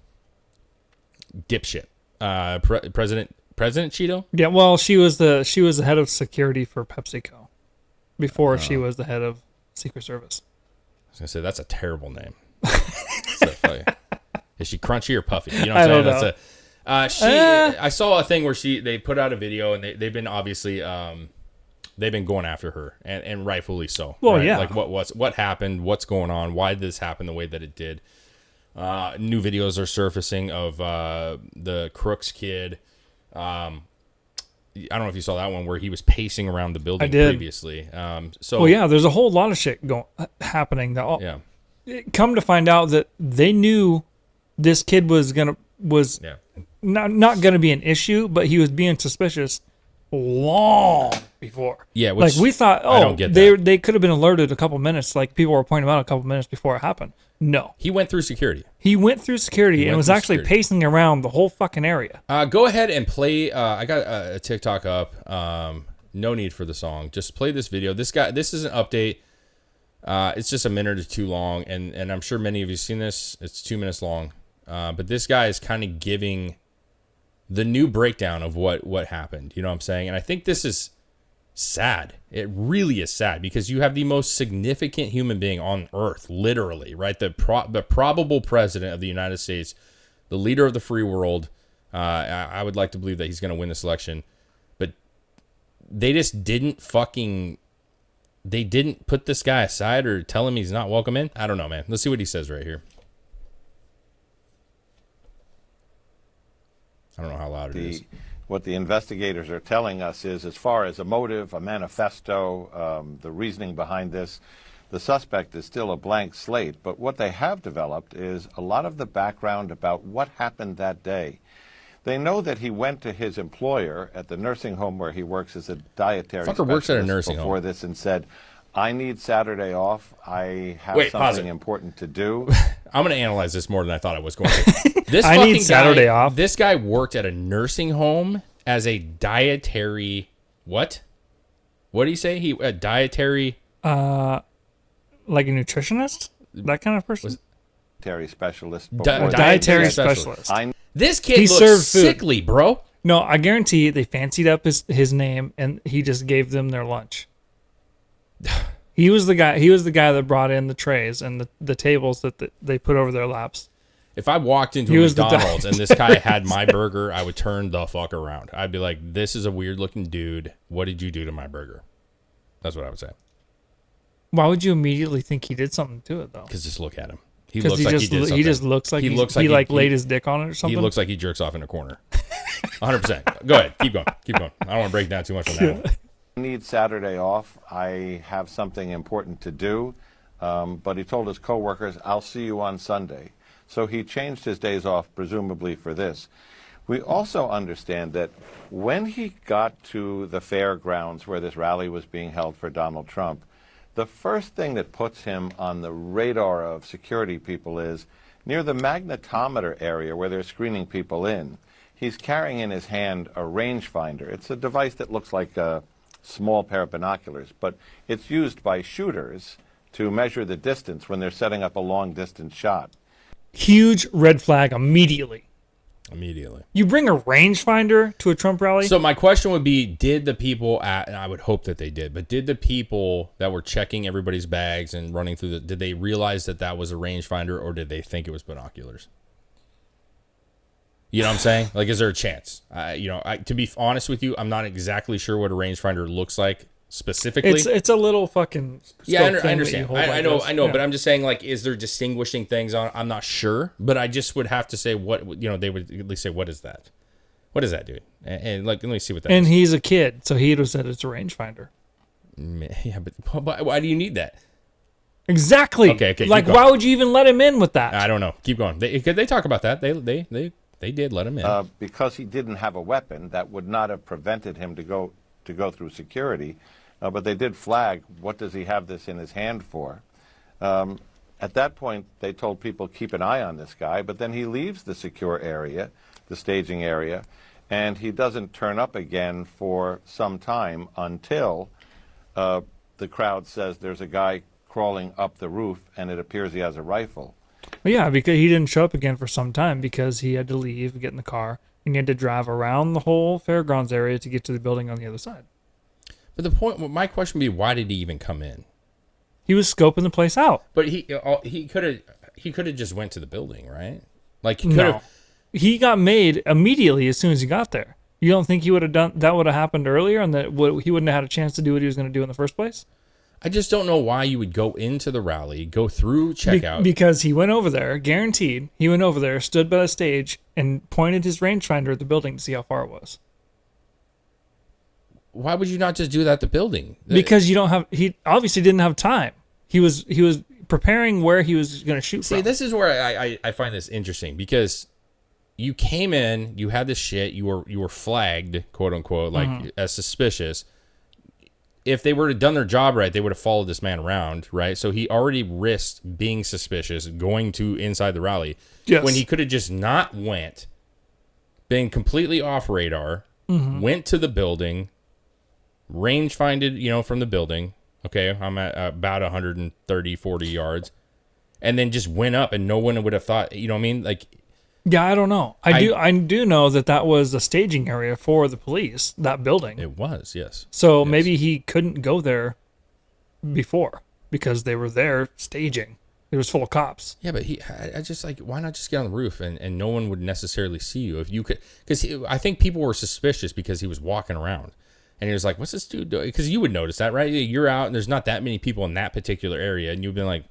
Dipshit. President Cheeto? Yeah, well, she was the head of security for PepsiCo. before she was the head of Secret Service. I was gonna say that's a terrible name. Is she crunchy or puffy? You know what I'm saying? That's I saw a thing where they put out a video and they've been obviously they've been going after her and rightfully so. Well, right? yeah. Like what happened? What's going on? Why did this happen the way that it did? New videos are surfacing of the Crooks kid. I don't know if you saw that one where he was pacing around the building previously. Well, yeah, there's a whole lot of shit happening. Come to find out that they knew this kid was not gonna be an issue, but he was being suspicious long before. Yeah, like we thought. I don't get that. They could have been alerted a couple minutes. Like people were pointing out a couple minutes before it happened. No, he went through security. He went through security and was actually pacing around the whole fucking area. Go ahead and play. I got a TikTok up. No need for the song. Just play this video. This is an update. It's just a minute or two long, and I'm sure many of you have seen this. It's 2 minutes long. But this guy is kind of giving the new breakdown of what happened. You know what I'm saying? And I think this is sad. It really is sad because you have the most significant human being on earth, literally, right? The probable president of the United States, the leader of the free world. I would like to believe that he's going to win this election, but they just didn't they didn't put this guy aside or tell him he's not welcome in. I don't know, man. Let's see what he says right here. I don't know how loud it is. What the investigators are telling us is, as far as a motive, a manifesto, the reasoning behind this, the suspect is still a blank slate. But what they have developed is a lot of the background about what happened that day. They know that he went to his employer at the nursing home where he works as a dietary specialist works at a nursing before home. This and said, I need Saturday off. I have something important to do. I'm going to analyze this more than I thought I was going to. I need Saturday off. This guy worked at a nursing home as a dietary what? What did he say? A dietary like a nutritionist? That kind of person? Dietary specialist. Dietary specialist. This kid looks sickly, bro. No, I guarantee they fancied up his name and he just gave them their lunch. He was the guy that brought in the trays and the tables that they put over their laps. If I walked into a McDonald's and this guy had my burger, I would turn the fuck around. I'd be like, this is a weird looking dude. What did you do to my burger? That's what I would say. Why would you immediately think he did something to it though? Because just look at him. He just looks like he laid his dick on it or something. He looks like he jerks off in a corner. 100%. Go ahead. Keep going. I don't want to break down too much on that one. I need Saturday off. I have something important to do. But he told his coworkers, I'll see you on Sunday. So he changed his days off, presumably for this. We also understand that when he got to the fairgrounds where this rally was being held for Donald Trump, the first thing that puts him on the radar of security people is near the magnetometer area where they're screening people in. He's carrying in his hand a rangefinder. It's a device that looks like a small pair of binoculars, but it's used by shooters to measure the distance when they're setting up a long-distance shot. Huge red flag immediately. You bring a rangefinder to a Trump rally? So my question would be, did the people and I would hope that they did, but did the people that were checking everybody's bags and running through did they realize that was a rangefinder or did they think it was binoculars? You know what I'm saying? Like, is there a chance? To be honest with you, I'm not exactly sure what a rangefinder looks like specifically. It's a little fucking I understand. I know, but I'm just saying, like, is there distinguishing things on? I'm not sure, but I just would have to say they would at least say, what is that? What is that, dude? And like, let me see what that is. And he's a kid, so he'd have said it's a rangefinder. Yeah, but why do you need that? Exactly. Okay. Like, why would you even let him in with that? I don't know. Keep going. They talk about that. They did let him in. Because he didn't have a weapon, that would not have prevented him to go through security. But they did flag, what does he have this in his hand for? At that point, they told people, keep an eye on this guy. But then he leaves the secure area, the staging area, and he doesn't turn up again for some time until the crowd says there's a guy crawling up the roof, and it appears he has a rifle. Well, yeah, because he didn't show up again for some time because he had to leave, get in the car, and he had to drive around the whole fairgrounds area to get to the building on the other side. But the point, my question would be, why did he even come in? He was scoping the place out. But he could have just went to the building, right? Like he could have. No. He got made immediately as soon as he got there. You don't think he would have done that? Would have happened earlier, and that he wouldn't have had a chance to do what he was going to do in the first place? I just don't know why you would go into the rally, go through checkout. Because he went over there, guaranteed. He went over there, stood by the stage, and pointed his rangefinder at the building to see how far it was. Why would you not just do that at the building? Because you don't have. He obviously didn't have time. He was preparing where he was going to shoot from. See, this is where I find this interesting, because you came in, you had this shit, you were flagged, quote unquote, like as suspicious. If they were to have done their job right, they would have followed this man around, right? So he already risked being suspicious, going to inside the rally, when he could have just not went, been completely off radar, went to the building, range-finded, from the building. Okay, I'm at about 130, 40 yards, and then just went up, and no one would have thought, you know what I mean? Like, yeah, I don't know. I do know that was a staging area for the police, that building. It was, yes. So yes. Maybe he couldn't go there before because they were there staging. It was full of cops. Yeah, but I just like, why not just get on the roof and no one would necessarily see you if you could? Because I think people were suspicious because he was walking around. And he was like, what's this dude doing? Because you would notice that, right? You're out and there's not that many people in that particular area. And you've been like,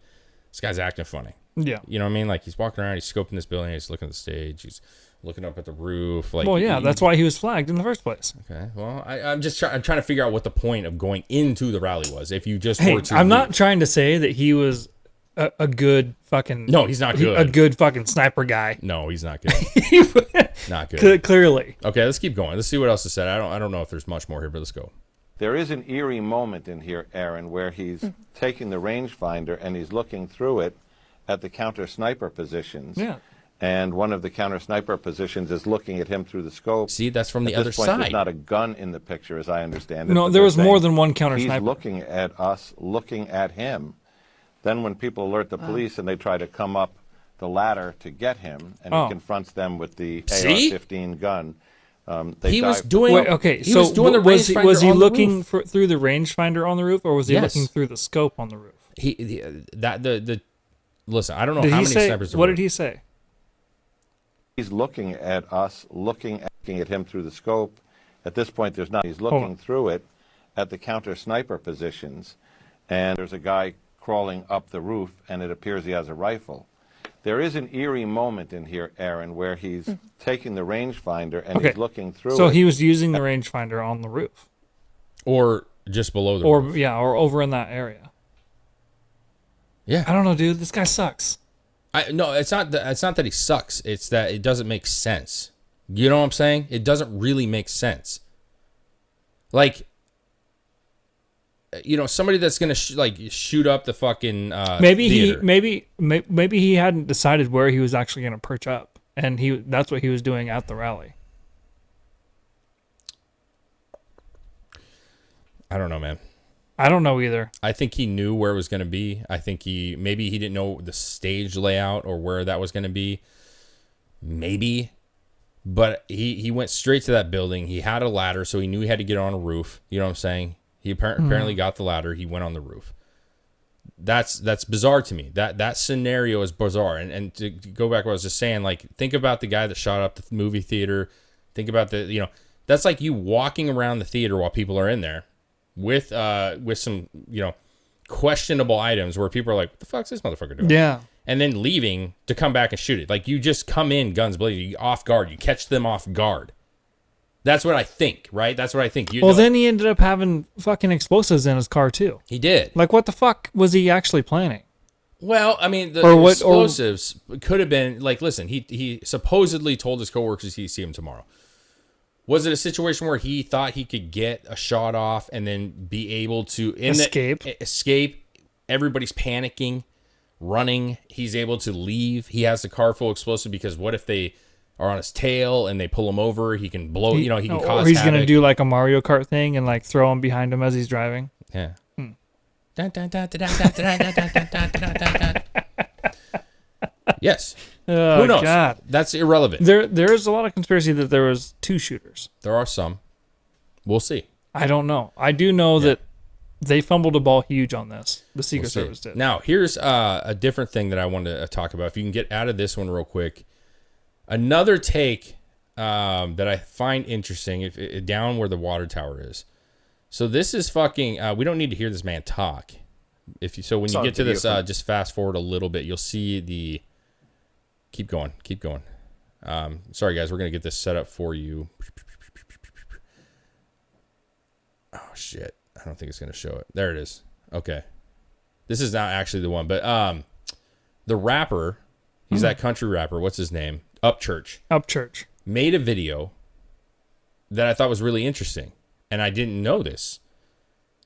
this guy's acting funny. Yeah. You know what I mean? Like, he's walking around, he's scoping this building, he's looking at the stage, he's looking up at the roof. Like, well, yeah, that's why he was flagged in the first place. Okay. Well, I'm trying to figure out what the point of going into the rally was. If you just were to I'm not trying to say that he was a good fucking... No, he's not good. A good fucking sniper guy. No, he's not good. Not good. Clearly. Okay, let's keep going. Let's see what else is said. I don't know if there's much more here, but let's go. There is an eerie moment in here, Aaron, where he's taking the rangefinder and he's looking through it at the counter sniper positions. Yeah. And one of the counter sniper positions is looking at him through the scope. See, that's from the other At this point, side. there's not a gun in the picture, as I understand it. No, but there they're was more saying than one counter he's sniper. looking at us, looking at him. Then when people alert the police and they try to come up the ladder to get him, and he confronts them with the AR-15 gun, he was dive. doing... Wait, okay, he so was doing the rangefinder was he on the looking roof. through the rangefinder on the roof, or was he Yes. looking through the scope on the roof? Listen, I don't know Did how he many say, snipers there what were. did he say? He's looking at us, looking at him through the scope. At this point, there's not. He's looking through it at the counter sniper positions, and there's a guy crawling up the roof, and it appears he has a rifle. There is an eerie moment in here, Aaron, where he's taking the rangefinder and he's looking through So it. he was using the rangefinder on the roof. Or just below the Or, roof. yeah, or over in that area. Yeah. I don't know, dude. This guy sucks. No, it's not that he sucks. It's that it doesn't make sense. You know what I'm saying? It doesn't really make sense. Like, somebody that's gonna shoot up the fucking theater. Maybe he hadn't decided where he was actually gonna perch up, and that's what he was doing at the rally. I don't know, man. I don't know either. I think he knew where it was going to be. I think maybe he didn't know the stage layout or where that was going to be. Maybe. But he went straight to that building. He had a ladder, so he knew he had to get on a roof. You know what I'm saying? He apparently got the ladder. He went on the roof. That's bizarre to me. That scenario is bizarre. And to go back to what I was just saying, like, think about the guy that shot up the movie theater. Think about that's like you walking around the theater while people are in there. With some questionable items where people are like, what the fuck's this motherfucker doing? Yeah. And then leaving to come back and shoot it. Like, you just come in guns blazing, you off guard, you catch them off guard. That's what I think, right? That's what I think. Then he ended up having fucking explosives in his car too. He did. Like, what the fuck was he actually planning? Well, I mean, the explosives could have been like, listen, he supposedly told his coworkers he'd see him tomorrow. Was it a situation where he thought he could get a shot off and then be able to escape? Everybody's panicking, running. He's able to leave. He has the car full of explosive because what if they are on his tail and they pull him over? He can blow. He can cause. Or he's havoc. gonna do like a Mario Kart thing and like throw him behind him as he's driving. Yeah. Yes. Oh, Who knows? God. That's irrelevant. There is a lot of conspiracy that there was two shooters. There are some. We'll see. I don't know. I do know that they fumbled a ball huge on this. The Secret Service did. Now, here's a different thing that I wanted to talk about. If you can get out of this one real quick. Another take that I find interesting, down where the water tower is. So this is fucking, we don't need to hear this man talk. When you get to this, just fast forward a little bit, you'll see the, keep going. Sorry guys, we're going to get this set up for you. Oh shit. I don't think it's going to show it. There it is. Okay. This is not actually the one, but the rapper, he's that country rapper. What's his name? Upchurch. Made a video that I thought was really interesting, and I didn't know this.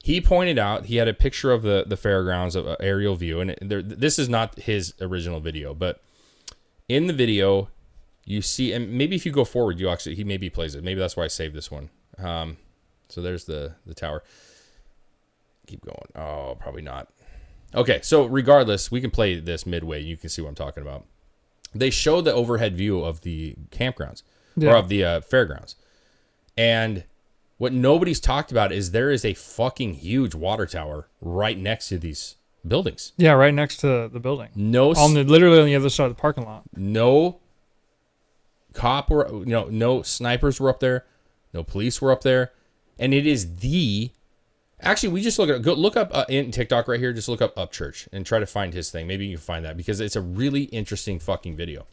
He pointed out, he had a picture of the fairgrounds, of an aerial view, and this is not his original video, but in the video, you see, and maybe if you go forward, he maybe plays it. Maybe that's why I saved this one. So there's the tower. Keep going. Oh, probably not. Okay, so regardless, we can play this midway. You can see what I'm talking about. They show the overhead view of the campgrounds, or of the fairgrounds. And what nobody's talked about is there is a fucking huge water tower right next to these buildings. Yeah, right next to the building. Literally on the other side of the parking lot. No no snipers were up there. No police were up there. And it is actually, we just look up in TikTok right here. Just look up Upchurch and try to find his thing. Maybe you can find that because it's a really interesting fucking video.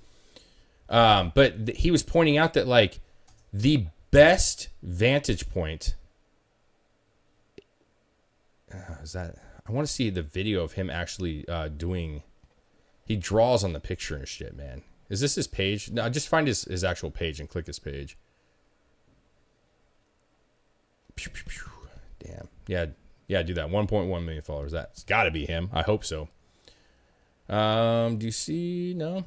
But he was pointing out that like the best vantage point I want to see the video of him actually he draws on the picture and shit, man. Is this his page? No, just find his actual page and click his page. Pew, pew, pew. Damn. Yeah, do that. 1.1 million followers. That's got to be him. I hope so. Do you see? No.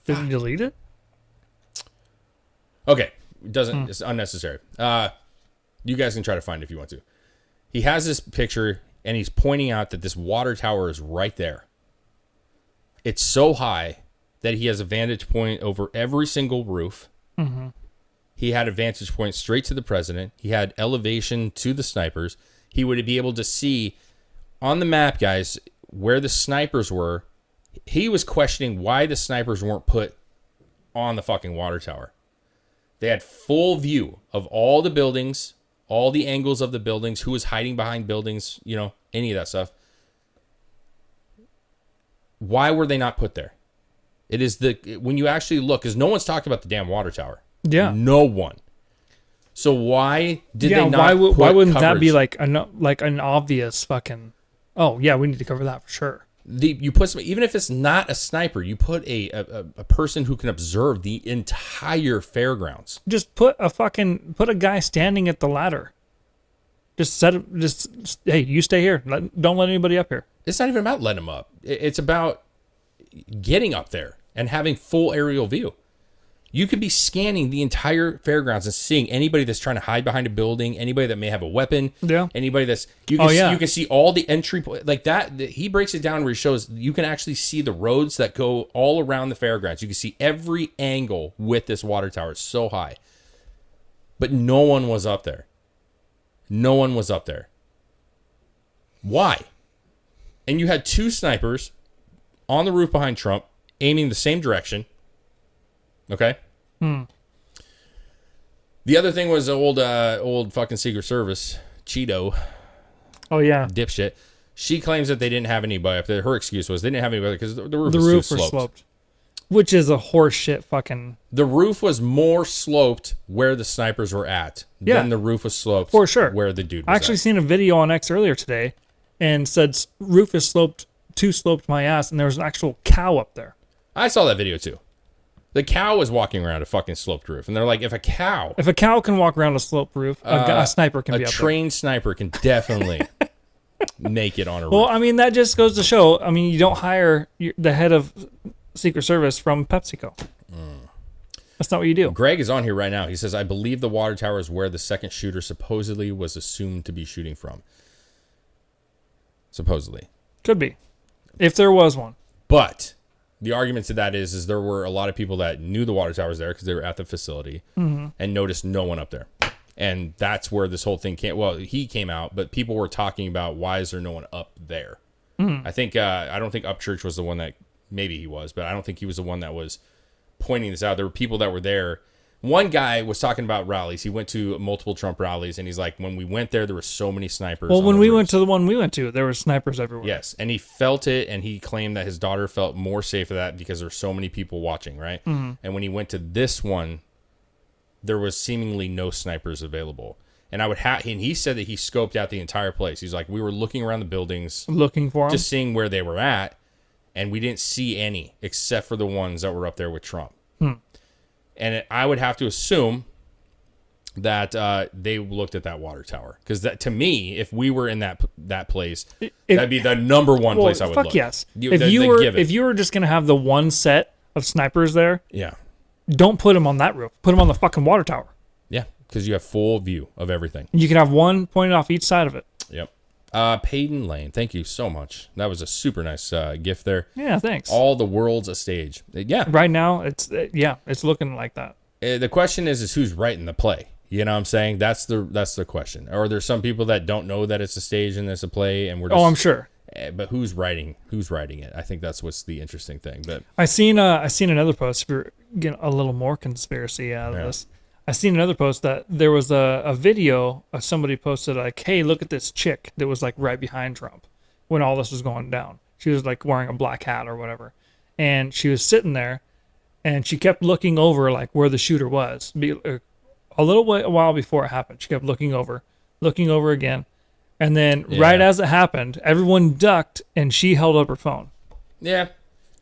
Did he delete it? Okay. It doesn't. It's unnecessary. You guys can try to find it if you want to. He has this picture, and he's pointing out that this water tower is right there. It's so high that he has a vantage point over every single roof. Mm-hmm. He had a vantage point straight to the president. He had elevation to the snipers. He would be able to see on the map, guys, where the snipers were. He was questioning why the snipers weren't put on the fucking water tower. They had full view of all the buildings, all the angles of the buildings, who was hiding behind buildings, any of that stuff. Why were they not put there? It is when you actually look, because no one's talked about the damn water tower. Yeah. No one. So why did they not why wouldn't that be like an obvious fucking, oh yeah, we need to cover that for sure. You put even if it's not a sniper, you put a person who can observe the entire fairgrounds. Just put a guy standing at the ladder. Hey, you stay here. Don't let anybody up here. It's not even about letting them up. It's about getting up there and having full aerial view. You could be scanning the entire fairgrounds and seeing anybody that's trying to hide behind a building, anybody that may have a weapon, anybody that's you can see all the entry like that. He breaks it down where he shows you can actually see the roads that go all around the fairgrounds. You can see every angle with this water tower. It's so high, but no one was up there. No one was up there. Why? And you had two snipers on the roof behind Trump, aiming the same direction. Okay. The other thing was old fucking Secret Service Cheeto. Oh yeah, dipshit. She claims that they didn't have anybody up there. Her excuse was they didn't have anybody because the roof was too sloped. Which is a horseshit fucking. The roof was more sloped where the snipers were at than the roof was sloped for sure where the dude was I actually seen a video on X earlier today and said roof is too sloped my ass, and there was an actual cow up there. I saw that video too. The cow was walking around a fucking sloped roof, and they're like, if a cow can walk around a sloped roof, a sniper can be up there. A trained sniper can definitely make it on a roof. Well, I mean, that just goes to show, I mean, you don't hire the head of Secret Service from PepsiCo. That's not what you do. Greg is on here right now. He says, I believe the water tower is where the second shooter supposedly was assumed to be shooting from. Supposedly. Could be. If there was one. But the argument to that is there were a lot of people that knew the water tower was there because they were at the facility and noticed no one up there. And that's where this whole thing came. Well, he came out, but people were talking about why is there no one up there? I think I don't think Upchurch was the one that, maybe he was, but I don't think he was the one that was pointing this out. There were people that were there. One guy was talking about rallies. He went to multiple Trump rallies, and he's like, when we went there were so many snipers. Well, when we went to the one we went to, there were snipers everywhere. Yes, and he felt it, and he claimed that his daughter felt more safe of that because there's so many people watching, right? And when he went to this one, there was seemingly no snipers available. And and he said that he scoped out the entire place. He's like, we were looking around the buildings, looking for them, just seeing where they were at, and we didn't see any except for the ones that were up there with Trump. And I would have to assume that they looked at that water tower, because that, to me, if we were in that place, that'd be the number one place I would look. Yes. If you were just gonna have the one set of snipers there, yeah, don't put them on that roof. Put them on the fucking water tower. Yeah, because you have full view of everything. You can have one pointed off each side of it. Yep. Payden Lane, thank you so much. That was a super nice gift there. Yeah, thanks. All the world's a stage. Yeah. Right now, it's looking like that. The question is who's writing the play? You know what I'm saying? That's the question. Or there's some people that don't know that it's a stage and it's a play, and we're just, I'm sure. But who's writing it? I think that's what's the interesting thing. But I seen another post. If you're getting a little more conspiracy out of this, I seen another post that there was a video of somebody posted like, hey, look at this chick that was like right behind Trump when all this was going down. She was like wearing a black hat or whatever. And she was sitting there and she kept looking over like where the shooter was. A while before it happened, she kept looking over again. And then right as it happened, everyone ducked and she held up her phone. Yeah,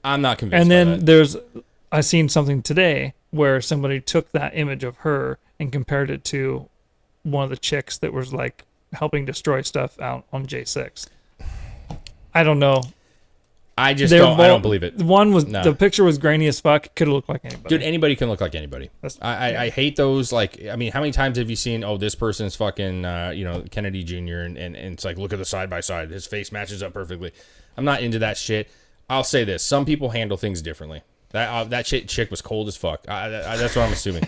I'm not convinced. And then I seen something today where somebody took that image of her and compared it to one of the chicks that was like helping destroy stuff out on J6. I don't know. I don't believe it. One was the picture was grainy as fuck. It could have looked like anybody. Dude, anybody can look like anybody. I hate those. Like, I mean, how many times have you seen? Oh, this person's fucking, Kennedy Jr. and it's like, look at the side by side. His face matches up perfectly. I'm not into that shit. I'll say this: some people handle things differently. That chick was cold as fuck. That's what I'm assuming.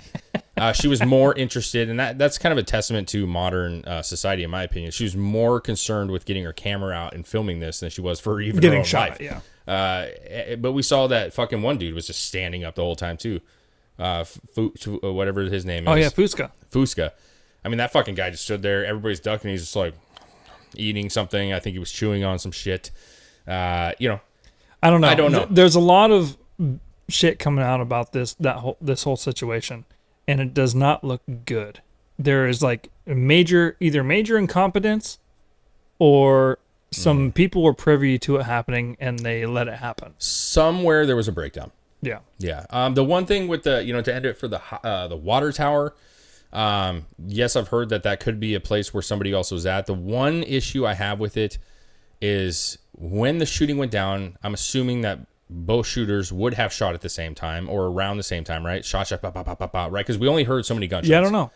She was more interested, and that's kind of a testament to modern society, in my opinion. She was more concerned with getting her camera out and filming this than she was for even getting her own shot. life. Yeah. But we saw that fucking one dude was just standing up the whole time too. Whatever his name is. Oh yeah, Fusca. I mean, that fucking guy just stood there. Everybody's ducking. He's just like eating something. I think he was chewing on some shit. I don't know. There's a lot of shit coming out about this whole situation, and it does not look good. There is like either major incompetence, or some people were privy to it happening and they let it happen. Somewhere there was a breakdown. Yeah. The one thing with the to end it for the water tower. Yes, I've heard that could be a place where somebody else was at. The one issue I have with it is when the shooting went down, I'm assuming that both shooters would have shot at the same time or around the same time, right? Shot, right? Because we only heard so many gunshots. Yeah, I don't know.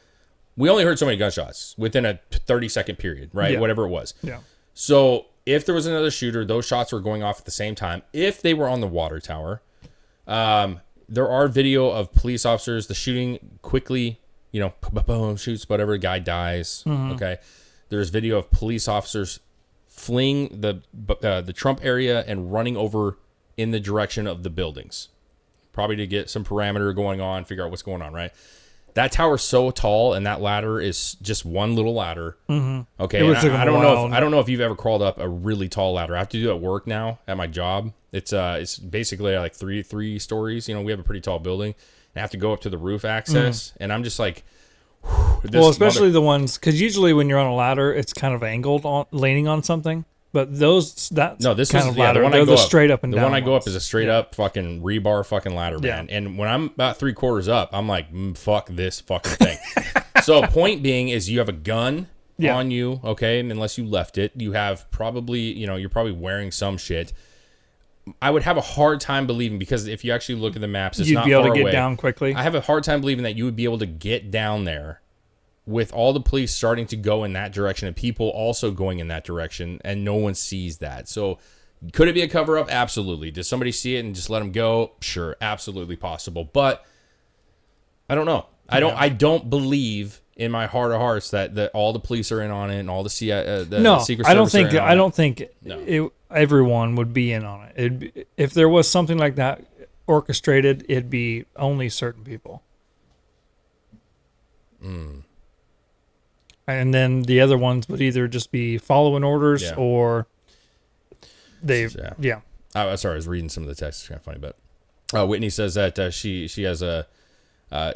We only heard so many gunshots within a 30-second period, right? Yeah. Whatever it was. Yeah. So if there was another shooter, those shots were going off at the same time. If they were on the water tower, there are video of police officers. The shooting quickly, boom, shoots, whatever, guy dies. Mm-hmm. Okay. There's video of police officers fleeing the Trump area and running over in the direction of the buildings, probably to get some parameter going on, figure out what's going on, right? That tower's so tall, and that ladder is just one little ladder. Mm-hmm. Okay, I don't know if you've ever crawled up a really tall ladder. I have to do it at work now at my job. It's basically like three stories. We have a pretty tall building. I have to go up to the roof access, and I'm just like, especially the ones, because usually when you're on a ladder, it's kind of angled, leaning on something. But this kind of ladder, the one I go up, straight up and down. The one I go up is a straight up fucking rebar fucking ladder, man. And when I'm about 3/4 up, I'm like, fuck this fucking thing. So point being is you have a gun on you, okay? And unless you left it, you have probably, you're probably wearing some shit. I would have a hard time believing, because if you actually look at the maps, it's not far away. You'd be able to get down quickly. I have a hard time believing that you would be able to get down there with all the police starting to go in that direction and people also going in that direction, and no one sees that. So could it be a cover-up? Absolutely. Does somebody see it and just let them go? Sure, absolutely possible. But I don't know. I don't believe in my heart of hearts that all the police are in on it and all the CIA, no, Secret Service I don't think. are in on I don't it. think everyone would be in on it. If there was something like that orchestrated, it'd be only certain people. And then the other ones would either just be following orders or they. Yeah. Oh, sorry, I was reading some of the text. It's kind of funny, but Whitney says that she has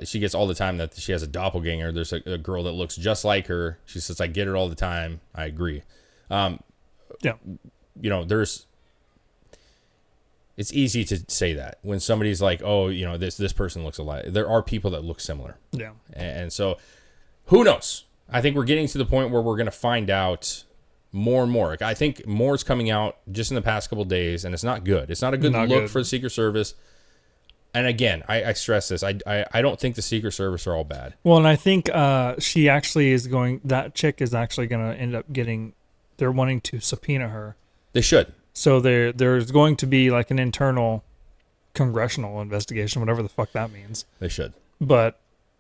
she gets all the time that she has a doppelganger. There's a girl that looks just like her. She says, I get it all the time. I agree. Yeah. You know, it's easy to say that when somebody's like, oh, you know, this person looks alike. There are people that look similar. Yeah. And so who knows? I think we're getting to the point where we're going to find out more and more. I think more is coming out just in the past couple of days, and it's not good. It's not a good look for the Secret Service. And again, I stress this. I don't think the Secret Service are all bad. Well, and I think she actually is going. That chick is actually going to end up getting. They're wanting to subpoena her. They should. So there's going to be like an internal congressional investigation, whatever the fuck that means. They should. But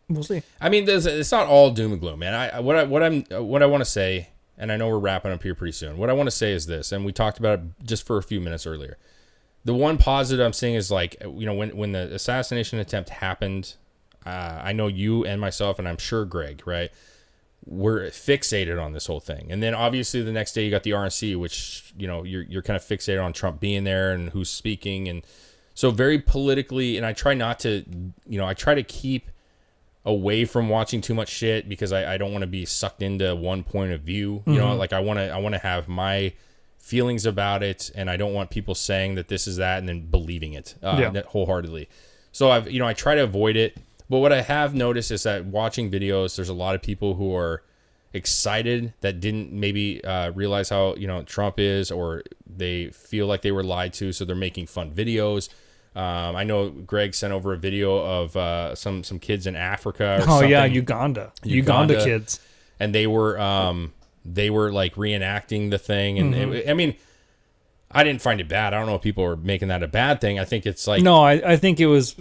we'll see. I mean, it's not all doom and gloom, man. What I want to say, and I know we're wrapping up here pretty soon. What I want to say is this, and we talked about it just for a few minutes earlier. The one positive I'm seeing is, like, you know, when the assassination attempt happened, I know you and myself, and I'm sure Greg, right, we're fixated on this whole thing. And then obviously the next day you got the RNC, which, you know, you're kind of fixated on Trump being there and who's speaking. And so very politically, and I try not to, you know, I try to keep away from watching too much shit because I don't want to be sucked into one point of view. You know, like I want to have my feelings about it, and I don't want people saying that this is that and then believing it wholeheartedly. So I try to avoid it. But what I have noticed is that watching videos, there's a lot of people who are excited that didn't maybe realize how, you know, Trump is, or they feel like they were lied to, so they're making fun videos. I know Greg sent over a video of some kids in Africa. Or something. Yeah, Uganda kids, and they were like reenacting the thing, and I mean, I didn't find it bad. I don't know if people are making that a bad thing. I think it's like I think it was.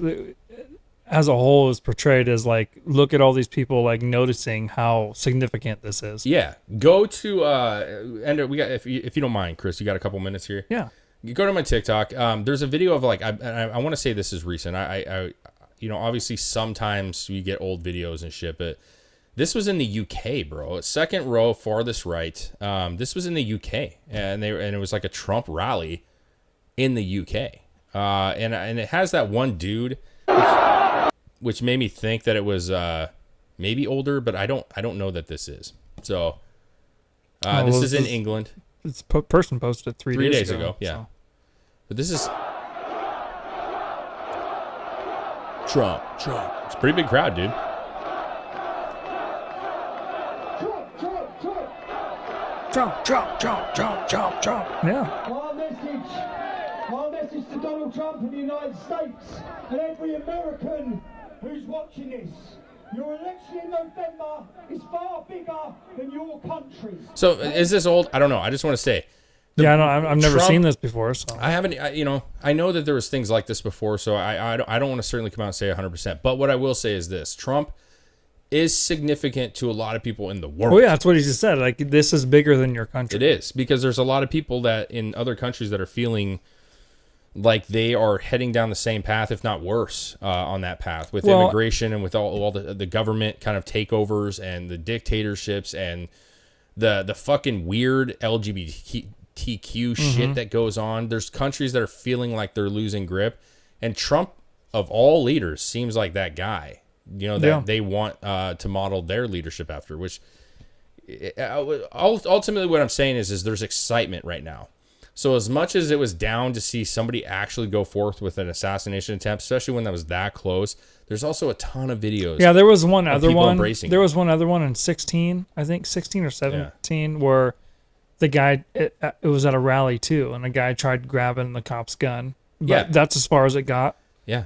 As a whole, is portrayed as like, look at all these people like noticing how significant this is. Yeah, go to and we got if you don't mind, Chris, you got a couple minutes here. Yeah, you go to my TikTok. There's a video of like I want to say this is recent. I you know, obviously sometimes you get old videos and shit, but this was in the UK, bro. Second row, farthest right. This was in the UK, and it was like a Trump rally in the UK, and it has that one dude. Which made me think that it was maybe older, but I don't know that this is. So this is in England. This person posted 3 days ago. Yeah, so. But this is Trump. It's a pretty big crowd, dude. Trump. Yeah. Our message to Donald Trump and the United States and every American who's watching this. Your election in November is far bigger than your country. So is this old? I don't know. I just want to say. I've never seen this before. So I haven't. I know that there was things like this before. So I don't want to certainly come out and say 100%. But what I will say is this: Trump is significant to a lot of people in the world. Oh yeah, that's what he just said. Like, this is bigger than your country. It is, because there's a lot of people that in other countries that are feeling like they are heading down the same path, if not worse, on that path with immigration and with all the government kind of takeovers and the dictatorships and the fucking weird LGBTQ shit that goes on. There's countries that are feeling like they're losing grip, and Trump, of all leaders, seems like that guy. You know, that they want to model their leadership after. Which ultimately, what I'm saying is there's excitement right now. So as much as it was down to see somebody actually go forth with an assassination attempt, especially when that was that close, there's also a ton of videos. Yeah, there was one other one. There was one other one in 16 or 17, where the guy, it was at a rally too, and a guy tried grabbing the cop's gun. But that's as far as it got. Yeah.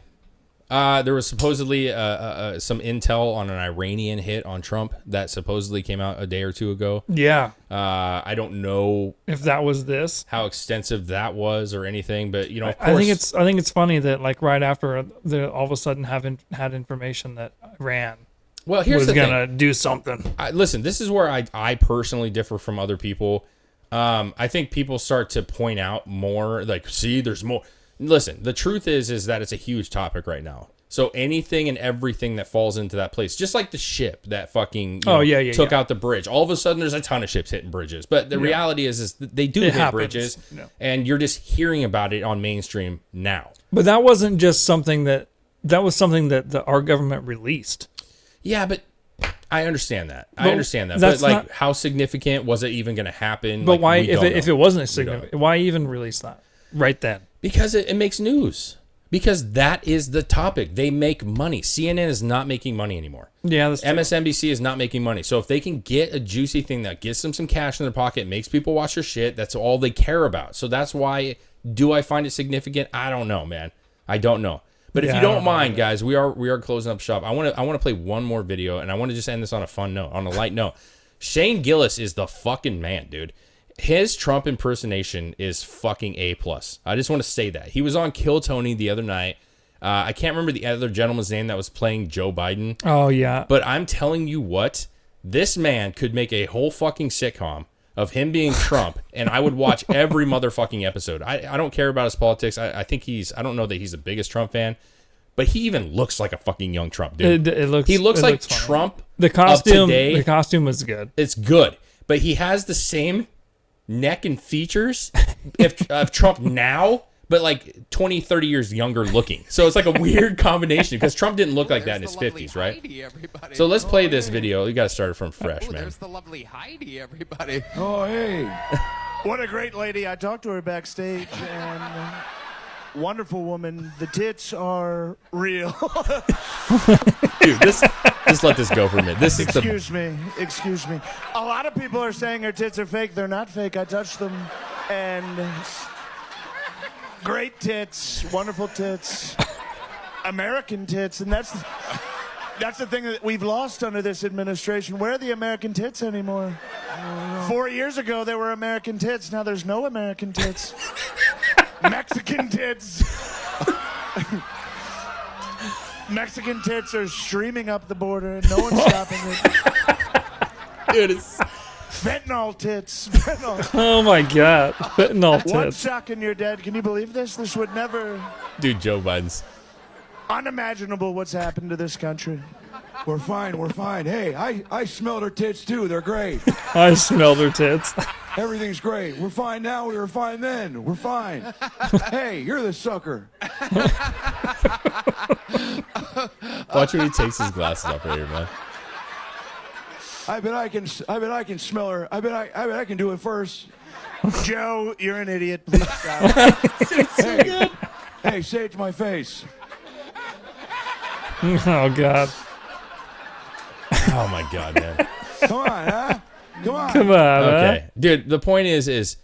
There was supposedly some intel on an Iranian hit on Trump that supposedly came out a day or two ago. Yeah. I don't know if that was this, how extensive that was or anything, but you know, of course, I think it's funny that like right after all of a sudden had information that Iran Well, here's was the thing. gonna do something. Listen, this is where I personally differ from other people. I think people start to point out more, like, see, there's more. Listen, the truth is that it's a huge topic right now. So anything and everything that falls into that place, just like the ship that fucking took out the bridge. All of a sudden, there's a ton of ships hitting bridges. But the reality is that they do hit bridges, and you're just hearing about it on mainstream now. But that wasn't just something that was something that our government released. Yeah, but I understand that. But like, how significant was it even going to happen? But like, why, if it wasn't significant, why even release that right then? Because it makes news. Because that is the topic. They make money. CNN is not making money anymore. Yeah, that's true. MSNBC is not making money. So if they can get a juicy thing that gets them some cash in their pocket, makes people watch their shit, that's all they care about. So that's why. Do I find it significant? I don't know, man. I don't know. But if you don't mind, guys, we are closing up shop. I want to play one more video, and I want to just end this on a fun note, on a light note. Shane Gillis is the fucking man, dude. His Trump impersonation is fucking A+. I just want to say that. He was on Kill Tony the other night. I can't remember the other gentleman's name that was playing Joe Biden. Oh, yeah. But I'm telling you what, this man could make a whole fucking sitcom of him being Trump, and I would watch every motherfucking episode. I don't care about his politics. I think I don't know that he's the biggest Trump fan, but he even looks like a fucking young Trump, dude. He looks like Trump. The costume, today. The costume was good. It's good, but he has the same neck and features of Trump now, but like 20, 30 years younger looking. So it's like a weird combination because Trump didn't look like that in his 50s, right? Heidi, so let's play this video. You got to start it from fresh, man. There's the lovely Heidi, everybody. Oh, hey. What a great lady. I talked to her backstage, and wonderful woman. The tits are real. Dude, just let this go for a minute. Excuse me. A lot of people are saying her tits are fake. They're not fake. I touched them, and great tits, wonderful tits, American tits, and that's the thing that we've lost under this administration. Where are the American tits anymore? 4 years ago, there were American tits. Now there's no American tits. Mexican tits. Mexican tits are streaming up the border, and no one's stopping it. Dude, it's fentanyl tits. Fentanyl. Oh my God, fentanyl tits. One shock and you're dead. Can you believe this? This would never. Dude, Joe Biden's unimaginable what's happened to this country. We're fine. Hey, I smelled her tits too. They're great. I smelled her tits. Everything's great. We're fine now. We were fine then. We're fine. Hey, you're the sucker. Watch when he takes his glasses off right here, man. I bet I can smell her. I bet I can do it first. Joe, you're an idiot. Please stop. Hey, say it to my face. Oh God. Oh my God, man. Come on, huh? Come on. Okay, dude. The point is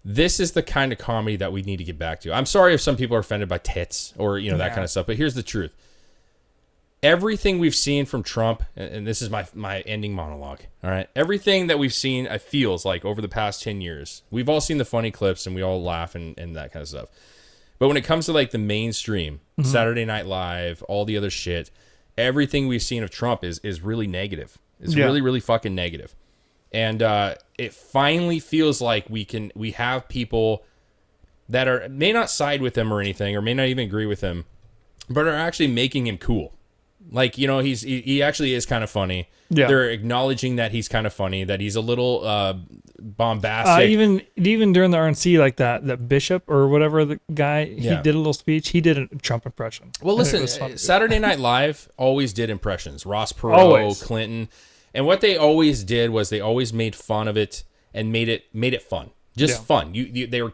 this is the kind of comedy that we need to get back to. I'm sorry if some people are offended by tits or that kind of stuff, but here's the truth. Everything we've seen from Trump, and this is my ending monologue. All right, everything that we've seen, it feels like over the past 10 years, we've all seen the funny clips and we all laugh and that kind of stuff. But when it comes to like the mainstream, Saturday Night Live, all the other shit, everything we've seen of Trump is really negative. It's really, really fucking negative. And it finally feels like we have people that may not side with him or anything, or may not even agree with him, but are actually making him cool. Like, he actually is kind of funny. Yeah. They're acknowledging that he's kind of funny, that he's a little bombastic. Even during the RNC, like that Bishop or whatever the guy, he did a little speech. He did a Trump impression. Well, listen, Saturday Night Live always did impressions. Ross Perot, Clinton. And what they always did was they always made fun of it and made it fun. Just fun. They were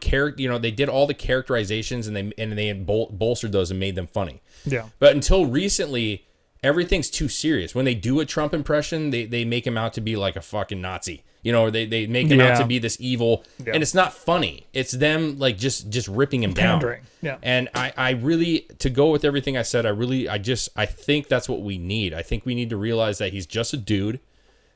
they did all the characterizations and they bolstered those and made them funny. Yeah. But until recently, everything's too serious. When they do a Trump impression, they make him out to be like a fucking Nazi. Or they make him out to be this evil, and it's not funny. It's them like just ripping him down. Yeah. And I really, to go with everything I said, I think that's what we need. I think we need to realize that he's just a dude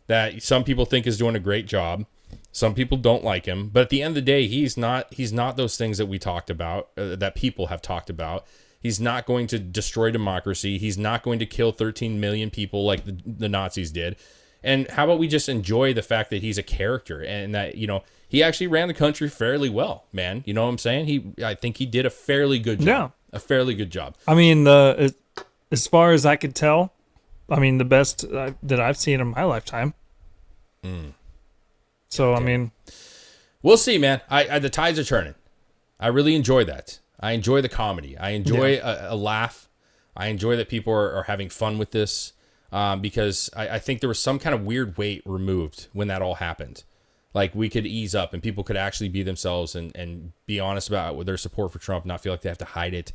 that some people think is doing a great job. Some people don't like him, but at the end of the day, he's not those things that we talked about, that people have talked about. He's not going to destroy democracy. He's not going to kill 13 million people like the Nazis did. And how about we just enjoy the fact that he's a character and that, you know, he actually ran the country fairly well, man. You know what I'm saying? I think he did a fairly good job. Yeah. A fairly good job. I mean, as far as I could tell, I mean, the best that I've seen in my lifetime. So, I mean, we'll see, man. The tides are turning. I really enjoy that. I enjoy the comedy. I enjoy a laugh. I enjoy that people are having fun with this because I think there was some kind of weird weight removed when that all happened. Like, we could ease up and people could actually be themselves and be honest about their support for Trump, not feel like they have to hide it.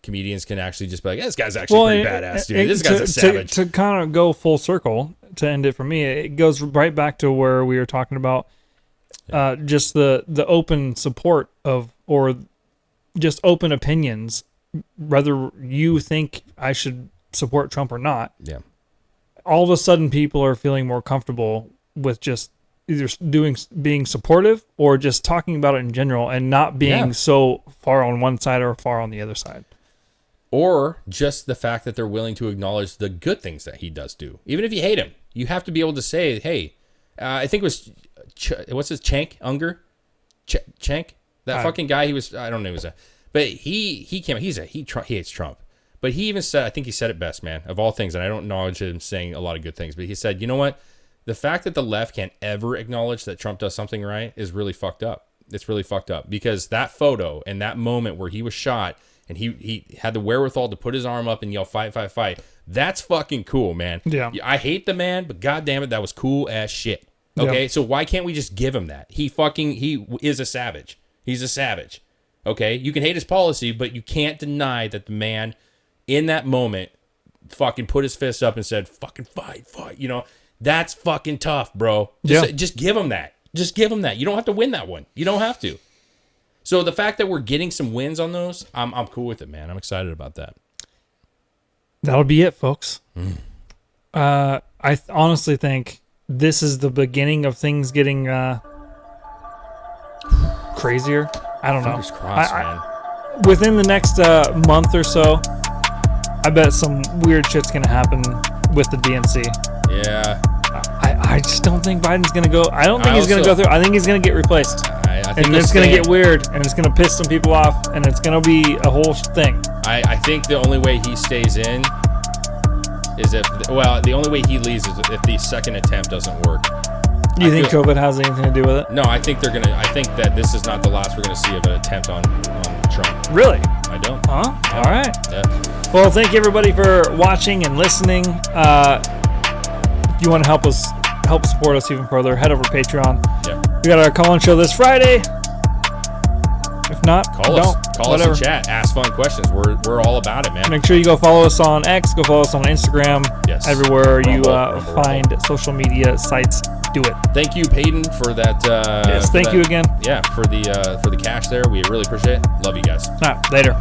Comedians can actually just be like, this guy's actually pretty badass, dude. This guy's a savage. To kind of go full circle, to end it for me, it goes right back to where we were talking about just the open support of, or just open opinions, whether you think I should support Trump or not. Yeah. All of a sudden, people are feeling more comfortable with just either being supportive or just talking about it in general and not being so far on one side or far on the other side. Or just the fact that they're willing to acknowledge the good things that he does do. Even if you hate him, you have to be able to say, hey, I think it was, what's his, Unger? Cenk? That fucking guy, he was, I don't know, but he came, he hates Trump. But he even said, I think he said it best, man, of all things, and I don't acknowledge him saying a lot of good things, but he said, you know what? The fact that the left can't ever acknowledge that Trump does something right is really fucked up. It's really fucked up because that photo and that moment where he was shot and he had the wherewithal to put his arm up and yell, fight, fight, fight. That's fucking cool, man. Yeah. I hate the man, but goddamn it, that was cool as shit. Okay, so why can't we just give him that? He is a savage. He's a savage. Okay, you can hate his policy, but you can't deny that the man in that moment fucking put his fist up and said, fucking fight. You know, that's fucking tough, bro. Just give him that. Just give him that. You don't have to win that one. You don't have to. So the fact that we're getting some wins on those, I'm cool with it, man. I'm excited about that. That'll be it, folks. I honestly think this is the beginning of things getting crazier. I don't know. Fingers crossed, man. Within the next month or so, I bet some weird shit's gonna happen with the DNC. Yeah. I just don't think Biden's gonna go. I don't think he's gonna go through. I think he's gonna get replaced. I think and it's going to get weird, and it's going to piss some people off, and it's going to be a whole thing. I think the only way he stays in is the only way he leaves is if the second attempt doesn't work. You think COVID has anything to do with it? No, I think that this is not the last we're going to see of an attempt on Trump. Really? I don't. Huh? Yeah. All right. Yeah. Well, thank you everybody for watching and listening. If you want to help support us even further, head over to Patreon. Yeah. We got our call-in show this Friday. If not, call us in chat. Ask fun questions. We're all about it, man. Make sure you go follow us on X. Go follow us on Instagram. Yes. Everywhere you find social media sites, do it. Thank you, Peyton, for that. Yes. Thank you again. Yeah, for the cash there. We really appreciate it. Love you guys. All right, later.